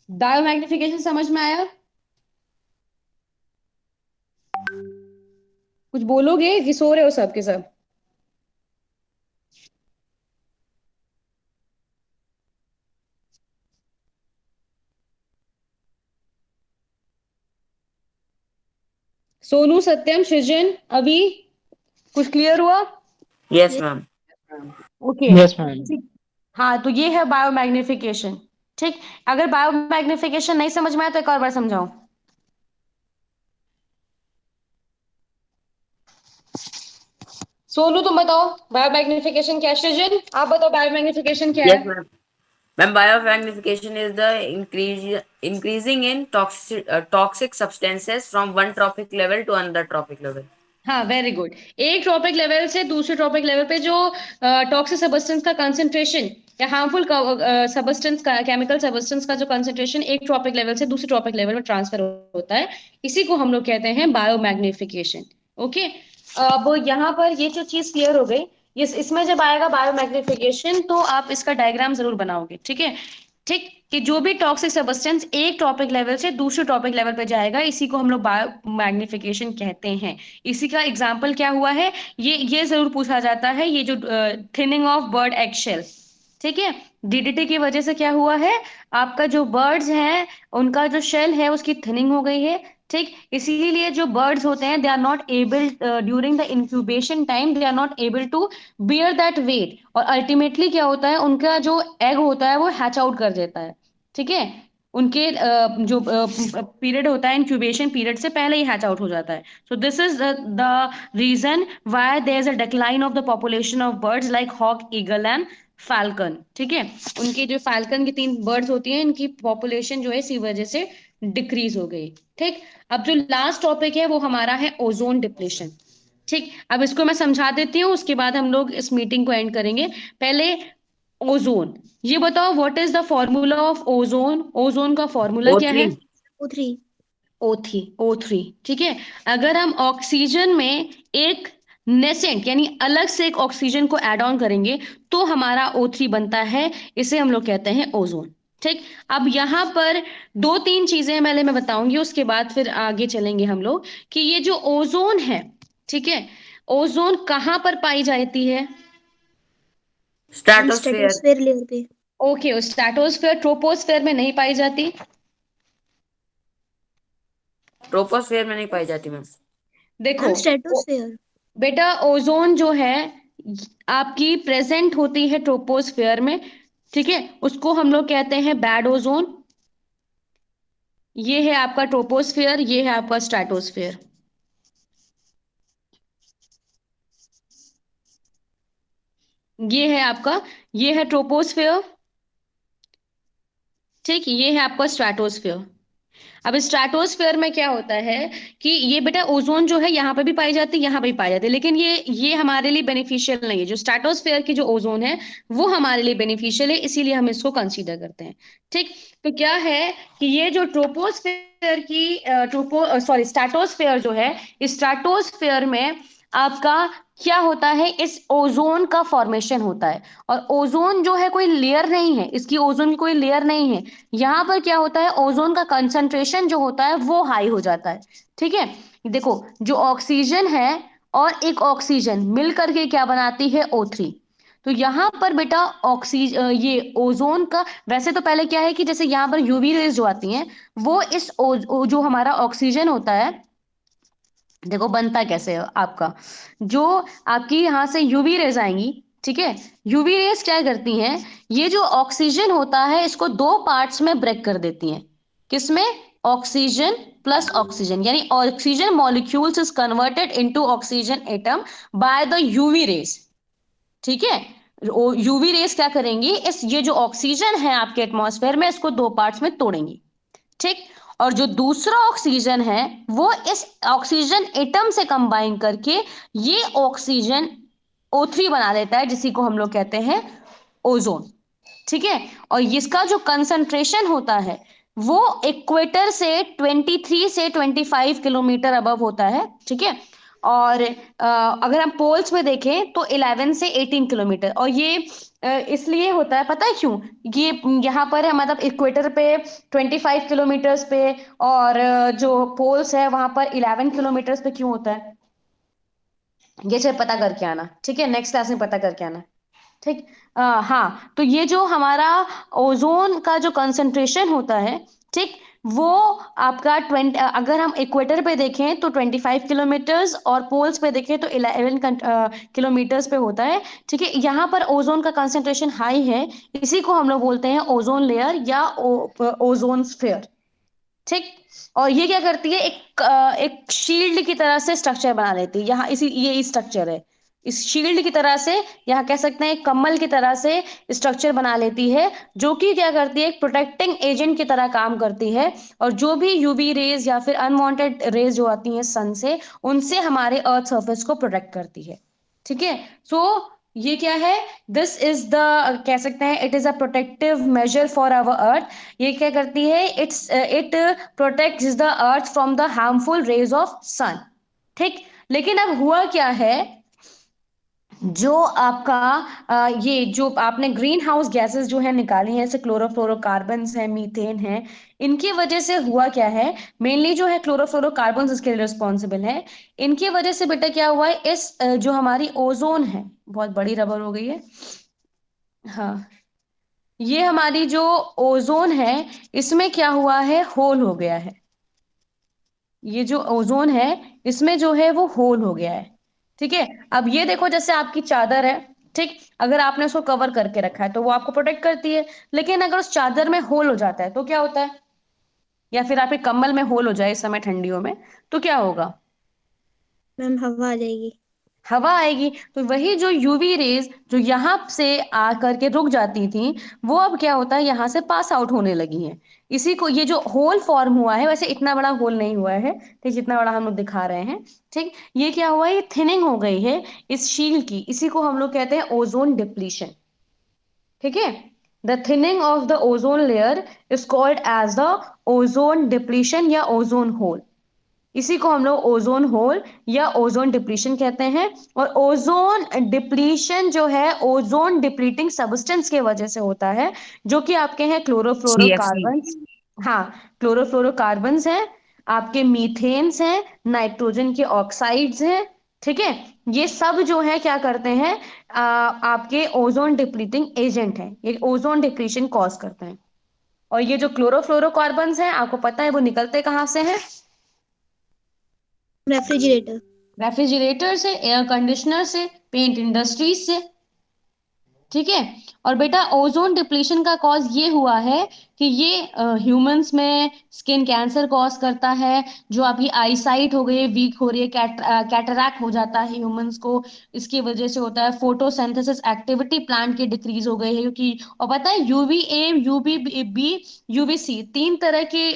Biomagnification समझ में आया? कुछ बोलोगे कि सो रहे हो सब के सब? सोनू, सत्यम, सृजन, अभी कुछ क्लियर हुआ? Yes yes ma'am. Okay, yes ma'am. ठीक। हाँ, तो ये है बायोमैग्निफिकेशन। ठीक, अगर बायोमैग्निफिकेशन नहीं समझ में आया तो एक और बार समझाओ। सोनू तुम बताओ बायोमैग्निफिकेशन क्या है? सृजन आप बताओ बायोमैग्निफिकेशन क्या यस है? Ma'am. Ma'am biomagnification is the increasing in toxic substances from one trophic level to another trophic level. हाँ, वेरी गुड। एक ट्रॉपिक लेवल से दूसरे ट्रॉपिक लेवल पे जो टॉक्सिक सब्सटेंस का कंसंट्रेशन या हार्मफुल सब्सटेंस का, केमिकल सब्सटेंस का जो कंसंट्रेशन एक ट्रॉपिक लेवल से दूसरे ट्रॉपिक लेवल में ट्रांसफर होता है, इसी को हम लोग कहते हैं बायोमैग्निफिकेशन। ओके, अब यहाँ पर ये जो चीज क्लियर हो गई, ये इसमें जब आएगा बायोमैग्निफिकेशन तो आप इसका डायग्राम जरूर बनाओगे। ठीक है, ठीक, कि जो भी टॉक्सिक सब्सटेंस एक टॉपिक लेवल से दूसरे टॉपिक लेवल पे जाएगा, इसी को हम लोग बायोमैग्निफिकेशन कहते हैं। इसी का एग्जाम्पल क्या हुआ है, ये जरूर पूछा जाता है, ये जो thinning of bird egg shell. ठीक है, डीडीटी की वजह से क्या हुआ है, आपका जो बर्ड्स हैं उनका जो शेल है उसकी थिनिंग हो गई है। ठीक, इसीलिए जो बर्ड्स होते हैं they are not able during the incubation time, they are not able to bear that weight, और अल्टीमेटली क्या होता है, उनका जो एग होता है वो हैच आउट कर देता है। ठीक है, उनके जो पीरियड होता है इंक्यूबेशन पीरियड से पहले ही हैच आउट हो जाता है। So this is the reason why there is a decline of the population of birds like hawk, eagle and falcon. ठीक है, उनकी जो फाल्कन की 3 बर्ड्स होती हैं, इनकी पॉपुलेशन जो है इसी वजह से डिक्रीज हो गई। ठीक, अब जो लास्ट टॉपिक है वो हमारा है ओजोन डिप्लेशन। ठीक, अब इसको मैं समझा देती हूँ, उसके बाद हम लोग इस मीटिंग को एंड करेंगे। पहले ओजोन, ये बताओ what is the formula of ozone? Ozone का फॉर्मूला क्या है? O3. O3। O3 ठीक है। अगर हम ऑक्सीजन में एक नेसेंट यानी अलग से एक ऑक्सीजन को ऐड ऑन करेंगे तो हमारा O3 बनता है। इसे हम लोग कहते हैं ओजोन। ठीक। अब यहां पर दो तीन चीजें पहले मैं बताऊंगी, उसके बाद फिर आगे चलेंगे हम लोग कि ये जो ओजोन है, ठीक है, ओजोन कहां पर पाई जाती है? Ma'am stratosphere. स्ट्रेटोस्फेयर लेयर पे। ओके, स्ट्रेटोस्फेयर ट्रोपोस्फेयर में नहीं पाई जाती। ट्रोपोस्फेयर में नहीं पाई जाती मैम। देखो मैम स्ट्रेटोस्फेयर। बेटा, ओजोन जो है आपकी प्रेजेंट होती है ट्रोपोस्फेयर में, ठीक है, उसको हम लोग कहते हैं बैड ओजोन। ये है आपका ट्रोपोस्फेयर, ये है आपका स्ट्रेटोस्फेयर। ये है आपका, ये है ट्रोपोस्फेयर, ठीक, ये है आपका स्ट्रेटोस्फेयर। अब स्ट्रेटोस्फेयर में क्या होता है कि ये बेटा ओजोन जो है यहाँ पे भी पाई जाती है, यहाँ पे भी पाई जाती है, लेकिन ये हमारे लिए बेनिफिशियल नहीं है। जो स्ट्रेटोस्फेयर की जो ओजोन है वो हमारे लिए बेनिफिशियल है, इसीलिए हम इसको कंसीडर करते हैं। ठीक। तो क्या है कि ये जो ट्रोपोस्फेयर की ट्रोपो सॉरी स्ट्रेटोस्फेयर जो है, स्ट्रेटोस्फेयर में आपका क्या होता है, इस ओजोन का फॉर्मेशन होता है। और ओजोन जो है कोई लेयर नहीं है, इसकी ओजोन की कोई लेयर नहीं है। यहां पर क्या होता है, ओजोन का कंसंट्रेशन जो होता है वो हाई हो जाता है। ठीक है। देखो, जो ऑक्सीजन है और एक ऑक्सीजन मिल करके क्या बनाती है, O3। तो यहां पर बेटा ऑक्सीजन, ये ओजोन का वैसे तो पहले क्या है कि जैसे यहां पर यूवी रेज जो आती हैं वो जो हमारा ऑक्सीजन होता है, देखो बनता कैसे है आपका, जो आपकी यहां से यूवी रेज आएंगी, ठीक है, यूवी रेज क्या करती हैं, ये जो ऑक्सीजन होता है इसको दो पार्ट्स में ब्रेक कर देती हैं। किसमें? ऑक्सीजन प्लस ऑक्सीजन, यानी oxygen molecules is converted into oxygen atom by the UV rays. ठीक है। यूवी रेज क्या करेंगी, इस ये जो ऑक्सीजन है आपके एटमॉस्फेयर में इसको दो पार्ट्स में तोड़ेंगी। ठीक। और जो दूसरा ऑक्सीजन है वो इस ऑक्सीजन एटम से कंबाइन करके ये ऑक्सीजन O3 बना देता है, जिसी को हम लोग कहते हैं ओजोन। ठीक है। और इसका जो कंसंट्रेशन होता है वो इक्वेटर से 23 से 25 किलोमीटर अबव होता है। ठीक है। और अगर हम पोल्स में देखें तो 11 से 18 किलोमीटर। और ये इसलिए होता है, पता है क्यों? ये यहाँ पर है मतलब इक्वेटर पे 25 किलोमीटर्स पे, और जो पोल्स है वहां पर 11 किलोमीटर्स पे क्यों होता है, ये चीज पता करके आना। ठीक है, नेक्स्ट क्लास में पता करके आना। ठीक। हाँ, तो ये जो हमारा ओजोन का जो कंसंट्रेशन होता है, ठीक, वो आपका 20, अगर हम इक्वेटर पे देखें तो 25 किलोमीटर्स, और पोल्स पे देखें तो 11 किलोमीटर्स पे होता है। ठीक है। यहाँ पर ओजोन का कंसंट्रेशन हाई है, इसी को हम लोग बोलते हैं ओजोन लेयर या ओजोन स्फीयर। ठीक। और ये क्या करती है, एक शील्ड की तरह से स्ट्रक्चर बना लेती है। यहाँ इसी ये स्ट्रक्चर है, इस शील्ड की तरह से, यहाँ कह सकते हैं एक कम्बल की तरह से स्ट्रक्चर बना लेती है, जो कि क्या करती है, एक प्रोटेक्टिंग एजेंट की तरह काम करती है। और जो भी यूवी रेज या फिर अनवांटेड रेज जो आती हैं सन से, उनसे हमारे अर्थ सरफेस को प्रोटेक्ट करती है। ठीक है। सो ये क्या है, दिस इज द, कह सकते हैं it is a protective measure for our earth. ये क्या करती है, it protects the earth from the harmful rays of sun. ठीक। लेकिन अब हुआ क्या है, जो आपका ये जो आपने ग्रीन हाउस गैसेस जो है निकाली हैं, जैसे क्लोरोफ्लोरोकार्बन्स हैं, मीथेन है, इनकी वजह से हुआ क्या है, मेनली जो है क्लोरोफ्लोरोकार्बन्स इसके लिए रिस्पॉन्सिबल है। इनकी वजह से बेटा क्या हुआ है, इस जो हमारी ओजोन है, बहुत बड़ी रबर हो गई है, हाँ, ये हमारी जो ओजोन है इसमें क्या हुआ है, होल हो गया है। ये जो ओजोन है इसमें जो है वो होल हो गया है। ठीक है। अब ये देखो, जैसे आपकी चादर है, ठीक, अगर आपने उसको कवर करके रखा है तो वो आपको प्रोटेक्ट करती है, लेकिन अगर उस चादर में होल हो जाता है तो क्या होता है, या फिर आपके कंबल में होल हो जाए इस समय ठंडियों में, तो क्या होगा? मैम हवा आ जाएगी। हवा आएगी। तो वही जो यूवी रेज जो यहाँ से आ करके रुक जाती थी, वो अब क्या होता है, यहाँ से पास आउट होने लगी हैं। इसी को, ये जो होल फॉर्म हुआ है, वैसे इतना बड़ा होल नहीं हुआ है, ठीक, जितना बड़ा हम लोग दिखा रहे हैं। ठीक। ये क्या हुआ है, ये थिनिंग हो गई है इस शील्ड की, इसी को हम लोग कहते हैं ओजोन डिप्लीशन। ठीक है। The thinning of the ozone layer is called as the ozone depletion या ओजोन होल। इसी को हम लोग ओजोन होल या ओजोन डिप्लीशन कहते हैं। और ओजोन डिप्लीशन जो है ओजोन डिप्लीटिंग सब्सटेंस के वजह से होता है, जो कि आपके हैं CFC। क्लोरोफ्लोरोकार्बन्स। हाँ, क्लोरोफ्लोरोकार्बन्स हैं, आपके मीथेन्स हैं, नाइट्रोजन के ऑक्साइड्स हैं। ठीक है, ये सब जो है क्या करते हैं, आपके ओजोन डिप्लीटिंग एजेंट हैं, ये ओजोन डिप्लीशन कॉज करते हैं। और ये जो क्लोरोफ्लोरोकार्बन्स हैं, आपको पता है वो निकलते कहाँ से हैं? रेफ्रिजरेटर। रेफ्रिजरेटर से, एयर कंडीशनर से, पेंट इंडस्ट्रीज से। ठीक है। और बेटा ओजोन डिप्लीशन का कॉज ये हुआ है कि ये ह्यूमंस में स्किन कैंसर कॉज करता है, जो आपकी आई साइट हो गई वीक हो रही है, कैटरैक्ट हो जाता है ह्यूमंस को, इसकी वजह से होता है। फोटोसिंथेसिस एक्टिविटी प्लांट की डिक्रीज हो गई है, क्योंकि और पता है यूवीए, यूवीबी, यूवीसी, तीन तरह की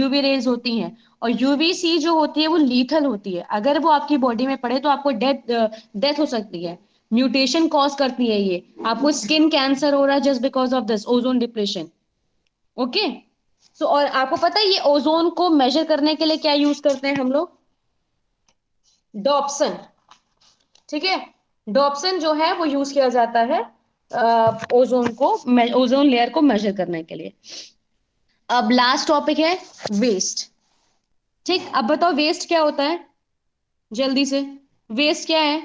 यूवी रेज होती हैं। और यूवीसी जो होती है वो लीथल होती है, अगर वो आपकी बॉडी में पड़े तो आपको डेथ हो सकती है, म्यूटेशन कॉज करती है ये, आपको स्किन कैंसर हो रहा है just because of this ozone depletion. Okay. So और आपको पता है ये ओजोन को मेजर करने के लिए क्या यूज करते हैं हम लोग? डॉप्सन। ठीक है, डॉप्सन जो है वो यूज किया जाता है ओजोन को, ओजोन लेयर को मेजर करने के लिए। अब लास्ट टॉपिक है वेस्ट। ठीक, अब बताओ वेस्ट क्या होता है, जल्दी से। वेस्ट क्या है?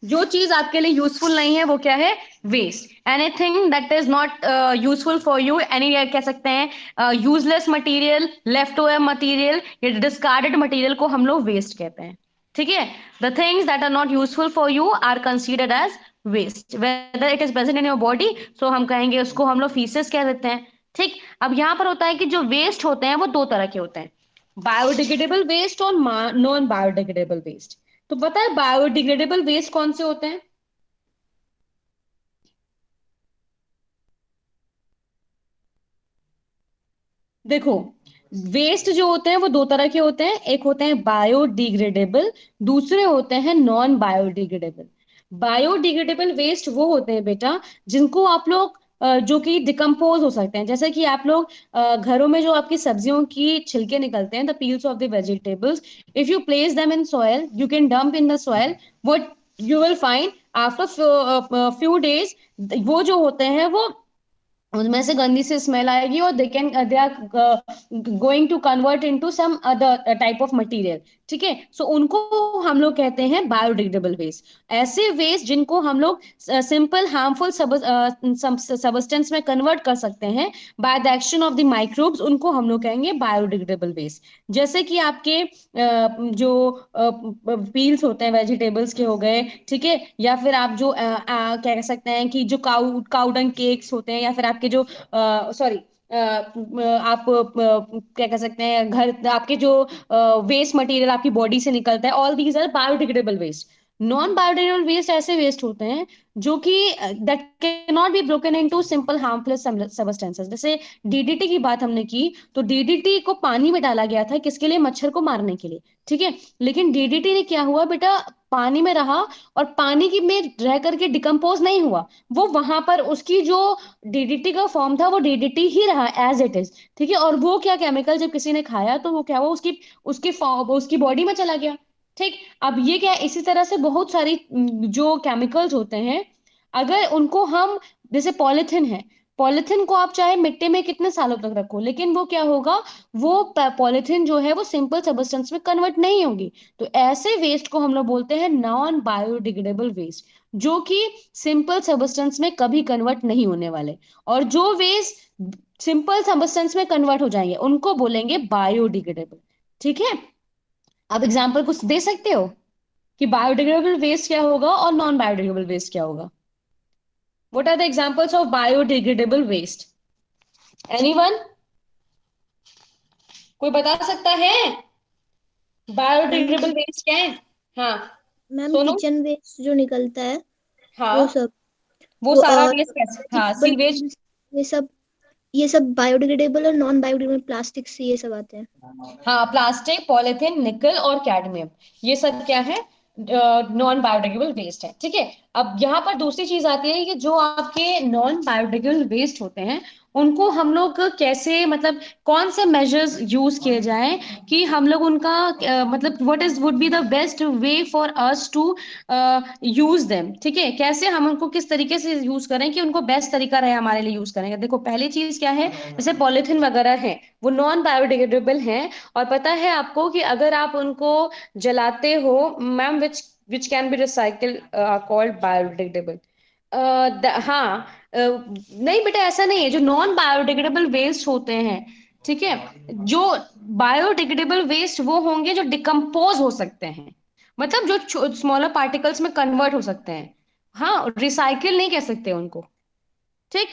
जो चीज आपके लिए यूजफुल नहीं है वो क्या है? Waste. Anything that is not useful for you, any कह सकते हैं useless material, left over material या डिस्कार्डेड मटेरियल को हम लोग वेस्ट कहते हैं। ठीक है, the things that are not useful for you are considered as waste, whether it is present in your body, so हम कहेंगे उसको हम लोग फीसेस कह देते हैं। ठीक, अब यहां पर होता है कि जो वेस्ट होते हैं वो दो तरह के होते हैं, बायोडिग्रेडेबल वेस्ट और नॉन बायोडिग्रेडेबल वेस्ट। तो पता है बायोडिग्रेडेबल वेस्ट कौन से होते हैं? देखो, वेस्ट जो होते हैं वो दो तरह के होते हैं, एक होते हैं बायोडिग्रेडेबल, दूसरे होते हैं नॉन बायोडिग्रेडेबल। बायोडिग्रेडेबल वेस्ट वो होते हैं बेटा जिनको आप लोग जो कि डिकम्पोज हो सकते हैं, जैसे कि आप लोग घरों में जो आपकी सब्जियों की छिलके निकलते हैं, the peels of the vegetables, if you place them in soil, you can dump in the soil, what you will find after few days, वो जो होते हैं वो उनमें से गंदी सी स्मेल आएगी, और they are going to convert into some other type of material. ठीक है, सो उनको हम लोग कहते हैं बायोडिग्रेडेबल वेस्ट। ऐसे वेस्ट जिनको हम लोग सिंपल हार्मफुल सबस्टेंस में कन्वर्ट कर सकते हैं by the action of the microbes, उनको हम लोग कहेंगे बायोडिग्रेडेबल वेस्ट। जैसे कि आपके जो पील्स होते हैं वेजिटेबल्स के हो गए, ठीक है, या फिर आप जो क्या कह सकते हैं कि जो काउडंग केक्स होते हैं, या फिर आपके जो सॉरी आप क्या कह सकते हैं घर आपके जो वेस्ट मटेरियल आपकी बॉडी से निकलता है, all these are biodegradable waste. Non biodegradable waste ऐसे वेस्ट होते हैं जो कि that can not be broken into simple harmful substances. जैसे डीडीटी की बात हमने की, तो डीडीटी को पानी में डाला गया था किसके लिए? मच्छर को मारने के लिए। ठीक है, लेकिन डीडीटी ने क्या हुआ बेटा, पानी में रहा और पानी की में रह करके डिकम्पोज नहीं हुआ, वो वहां पर उसकी जो डीडीटी का फॉर्म था वो डीडीटी ही रहा एज इट इज। ठीक है, और वो क्या केमिकल जब किसी ने खाया तो वो क्या हुआ, उसकी उसकी उसकी बॉडी में चला गया। ठीक, अब ये क्या है, इसी तरह से बहुत सारी जो केमिकल्स होते हैं, अगर उनको हम, जैसे पॉलिथिन है, पॉलिथिन को आप चाहे मिट्टी में कितने सालों तक रखो, लेकिन वो क्या होगा, वो पॉलिथिन जो है वो सिंपल सब्सटेंस में कन्वर्ट नहीं होगी। तो ऐसे वेस्ट को हम लोग बोलते हैं नॉन बायोडिग्रेडेबल वेस्ट, जो कि सिंपल सब्सटेंस में कभी कन्वर्ट नहीं होने वाले। और जो वेस्ट सिंपल सब्सटेंस में कन्वर्ट हो जाएंगे उनको बोलेंगे बायोडिग्रेडेबल। ठीक है, आप एग्जाम्पल कुछ दे सकते हो कि बायोडिग्रेडेबल वेस्ट क्या होगा और नॉन बायोडिग्रेडेबल वेस्ट क्या होगा? What are the examples of biodegradable waste? Anyone? कोई बता सकता है बायोडिग्रेडेबल वेस्ट क्या है? हाँ मैम सोनू। किचन वेस्ट जो निकलता है हाँ, वो सब, वो वो सारा वेस्ट कैसे? हाँ, सीवेज। ये सब, ये सब बायोडिग्रेडेबल और नॉन बायोडिग्रेडेबल प्लास्टिक से ये सब आते हैं। हाँ, प्लास्टिक, पॉलिथीन, निकल और कैडमियम, ये सब क्या है? नॉन बायोडिग्रेडेबल वेस्ट है। ठीक है, अब यहाँ पर दूसरी चीज आती है कि जो आपके नॉन बायोडिग्रेडेबल वेस्ट होते हैं उनको हम लोग कैसे, मतलब कौन से मेजर्स यूज किए जाएं कि हम लोग उनका मतलब what is would be the best way for us to use them, ठीक है, कैसे हम उनको किस तरीके से यूज करें कि उनको बेस्ट तरीका रहे हमारे लिए यूज करेंगे। देखो पहली चीज क्या है, जैसे पॉलिथीन वगैरह है वो नॉन बायोडिग्रेडेबल है, और पता है आपको कि अगर आप उनको जलाते हो ma'am, which can be recycle called biodegradable. हाँ, नहीं बेटा ऐसा नहीं है, जो नॉन बायोडिग्रेडेबल वेस्ट होते हैं, ठीक है, जो बायोडिग्रेडेबल वेस्ट वो होंगे जो डिकम्पोज हो सकते हैं, मतलब जो स्मॉलर पार्टिकल्स में कन्वर्ट हो सकते हैं। हाँ, रिसाइकिल नहीं कह सकते उनको, ठीक।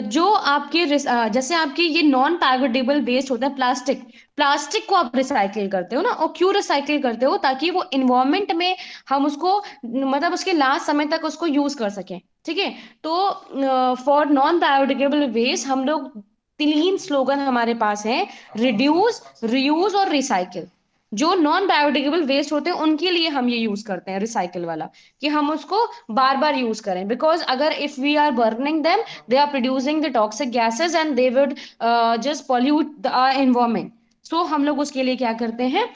जो आपके जैसे आपके ये नॉन बायोडिग्रेडेबल वेस्ट होता है, प्लास्टिक, प्लास्टिक को आप रिसाइकिल करते हो ना, और क्यों रिसाइकिल करते हो, ताकि वो इन्वायरमेंट में हम उसको मतलब उसके लास्ट समय तक उसको यूज कर सकें, ठीक है। तो फॉर नॉन बायोडिग्रेडेबल वेस्ट हम लोग 3 स्लोगन हमारे पास है, रिड्यूस, रीयूज और रिसाइकिल। जो नॉन बायोडिग्रेडेबल वेस्ट होते हैं उनके लिए हम ये यूज करते हैं रिसाइकिल वाला, कि हम उसको बार बार यूज करें, बिकॉज अगर if we are burning them they are producing the toxic gases and they would just pollute the environment. So हम लोग उसके लिए क्या करते हैं,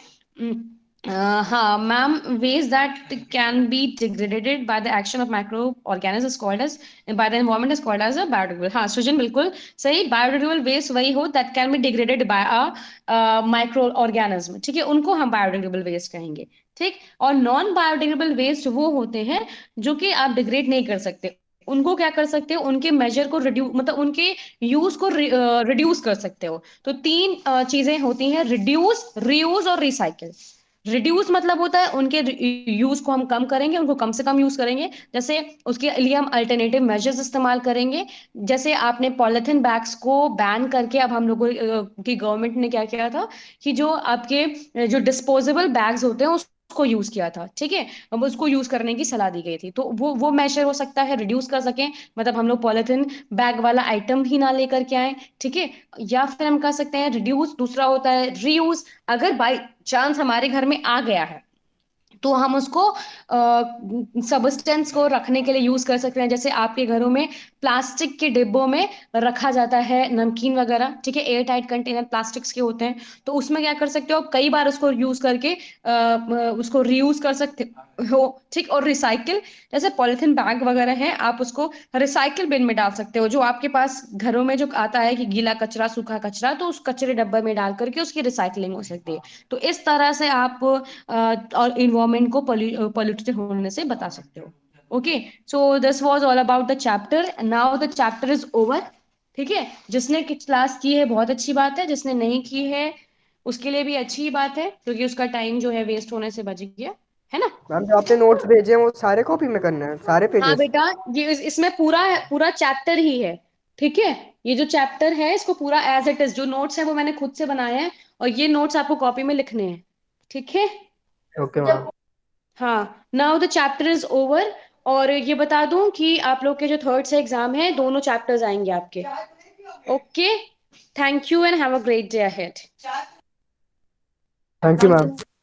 हाँ ma'am, waste that can be degraded by the action of microorganisms is called as, by the environment is called as a biodegradable। हाँ सृजन बिल्कुल सही, biodegradable waste वही हो that can be degraded by a microorganism, ठीक है, उनको हम biodegradable waste कहेंगे, ठीक। और नॉन बायोडिग्रेडेबल वेस्ट वो होते हैं जो कि आप डिग्रेड नहीं कर सकते, उनको क्या कर सकते हो, उनके मेजर को रिड्यूस, मतलब उनके यूज को रिड्यूस कर सकते हो। तो 3 चीजें होती हैं, रिड्यूस, रीयूज और रिसाइकिल। रिड्यूस मतलब होता है उनके यूज को हम कम करेंगे, उनको कम से कम यूज करेंगे, जैसे उसके लिए हम अल्टरनेटिव मेजर्स इस्तेमाल करेंगे। जैसे आपने पॉलिथिन बैग्स को बैन करके, अब हम लोगों की गवर्नमेंट ने क्या किया था कि जो आपके जो डिस्पोजेबल बैग्स होते हैं उसको यूज किया था, ठीक है, अब उसको यूज करने की सलाह दी गई थी, तो वो मेजर हो सकता है, रिड्यूस कर सकें, मतलब हम लोग पॉलिथिन बैग वाला आइटम ही ना लेकर के आए, ठीक है। या फिर हम कह सकते हैं रिड्यूस, दूसरा होता है रीयूज, अगर बाई चांस हमारे घर में आ गया है तो हम उसको सब्सटेंस को रखने के लिए यूज कर सकते हैं, जैसे आपके घरों में प्लास्टिक के डिब्बों में रखा जाता है नमकीन वगैरह, ठीक है, एयर टाइट कंटेनर प्लास्टिक्स के होते हैं, तो उसमें क्या कर सकते हो आप, कई बार उसको यूज करके उसको रीयूज कर सकते हो, ठीक। और रिसाइकिल, जैसे पॉलिथिन बैग वगैरह है आप उसको रिसाइकिल बिन में डाल सकते हो, जो आपके पास घरों में जो आता है कि गीला कचरा सूखा कचरा, तो उस कचरे डब्बे में डाल करके उसकी रिसाइकलिंग हो सकती है। तो इस तरह से आप और इन्वायरमेंट को पॉल्यूटेड होने से बता सकते हो। Okay, so this was all about the chapter, now the chapter is over, ठीक है। जिसने क्लास की है बहुत अच्छी बात है, जिसने नहीं की है उसके लिए भी अच्छी बात है, क्योंकि उसका टाइम जो है वेस्ट होने से बच गया, है ना। मैम जो आपने नोट्स भेजे हैं वो सारे कॉपी में करना है, सारे हाँ पेजेस? बेटा, ये इसमें पूरा पूरा चैप्टर ही है, ठीक है। ये जो चैप्टर है इसको पूरा एज इट इज, जो नोट्स है वो मैंने खुद से बनाए हैं, और ये नोट्स आपको कॉपी में लिखने हैं, ठीक है। Okay ma'am. हाँ, now the chapter is over. और ये बता दूं कि आप लोग के जो थर्ड से एग्जाम है दोनों चैप्टर्स आएंगे आपके। Okay, thank you and have a great day ahead. Thank you thank ma'am. You.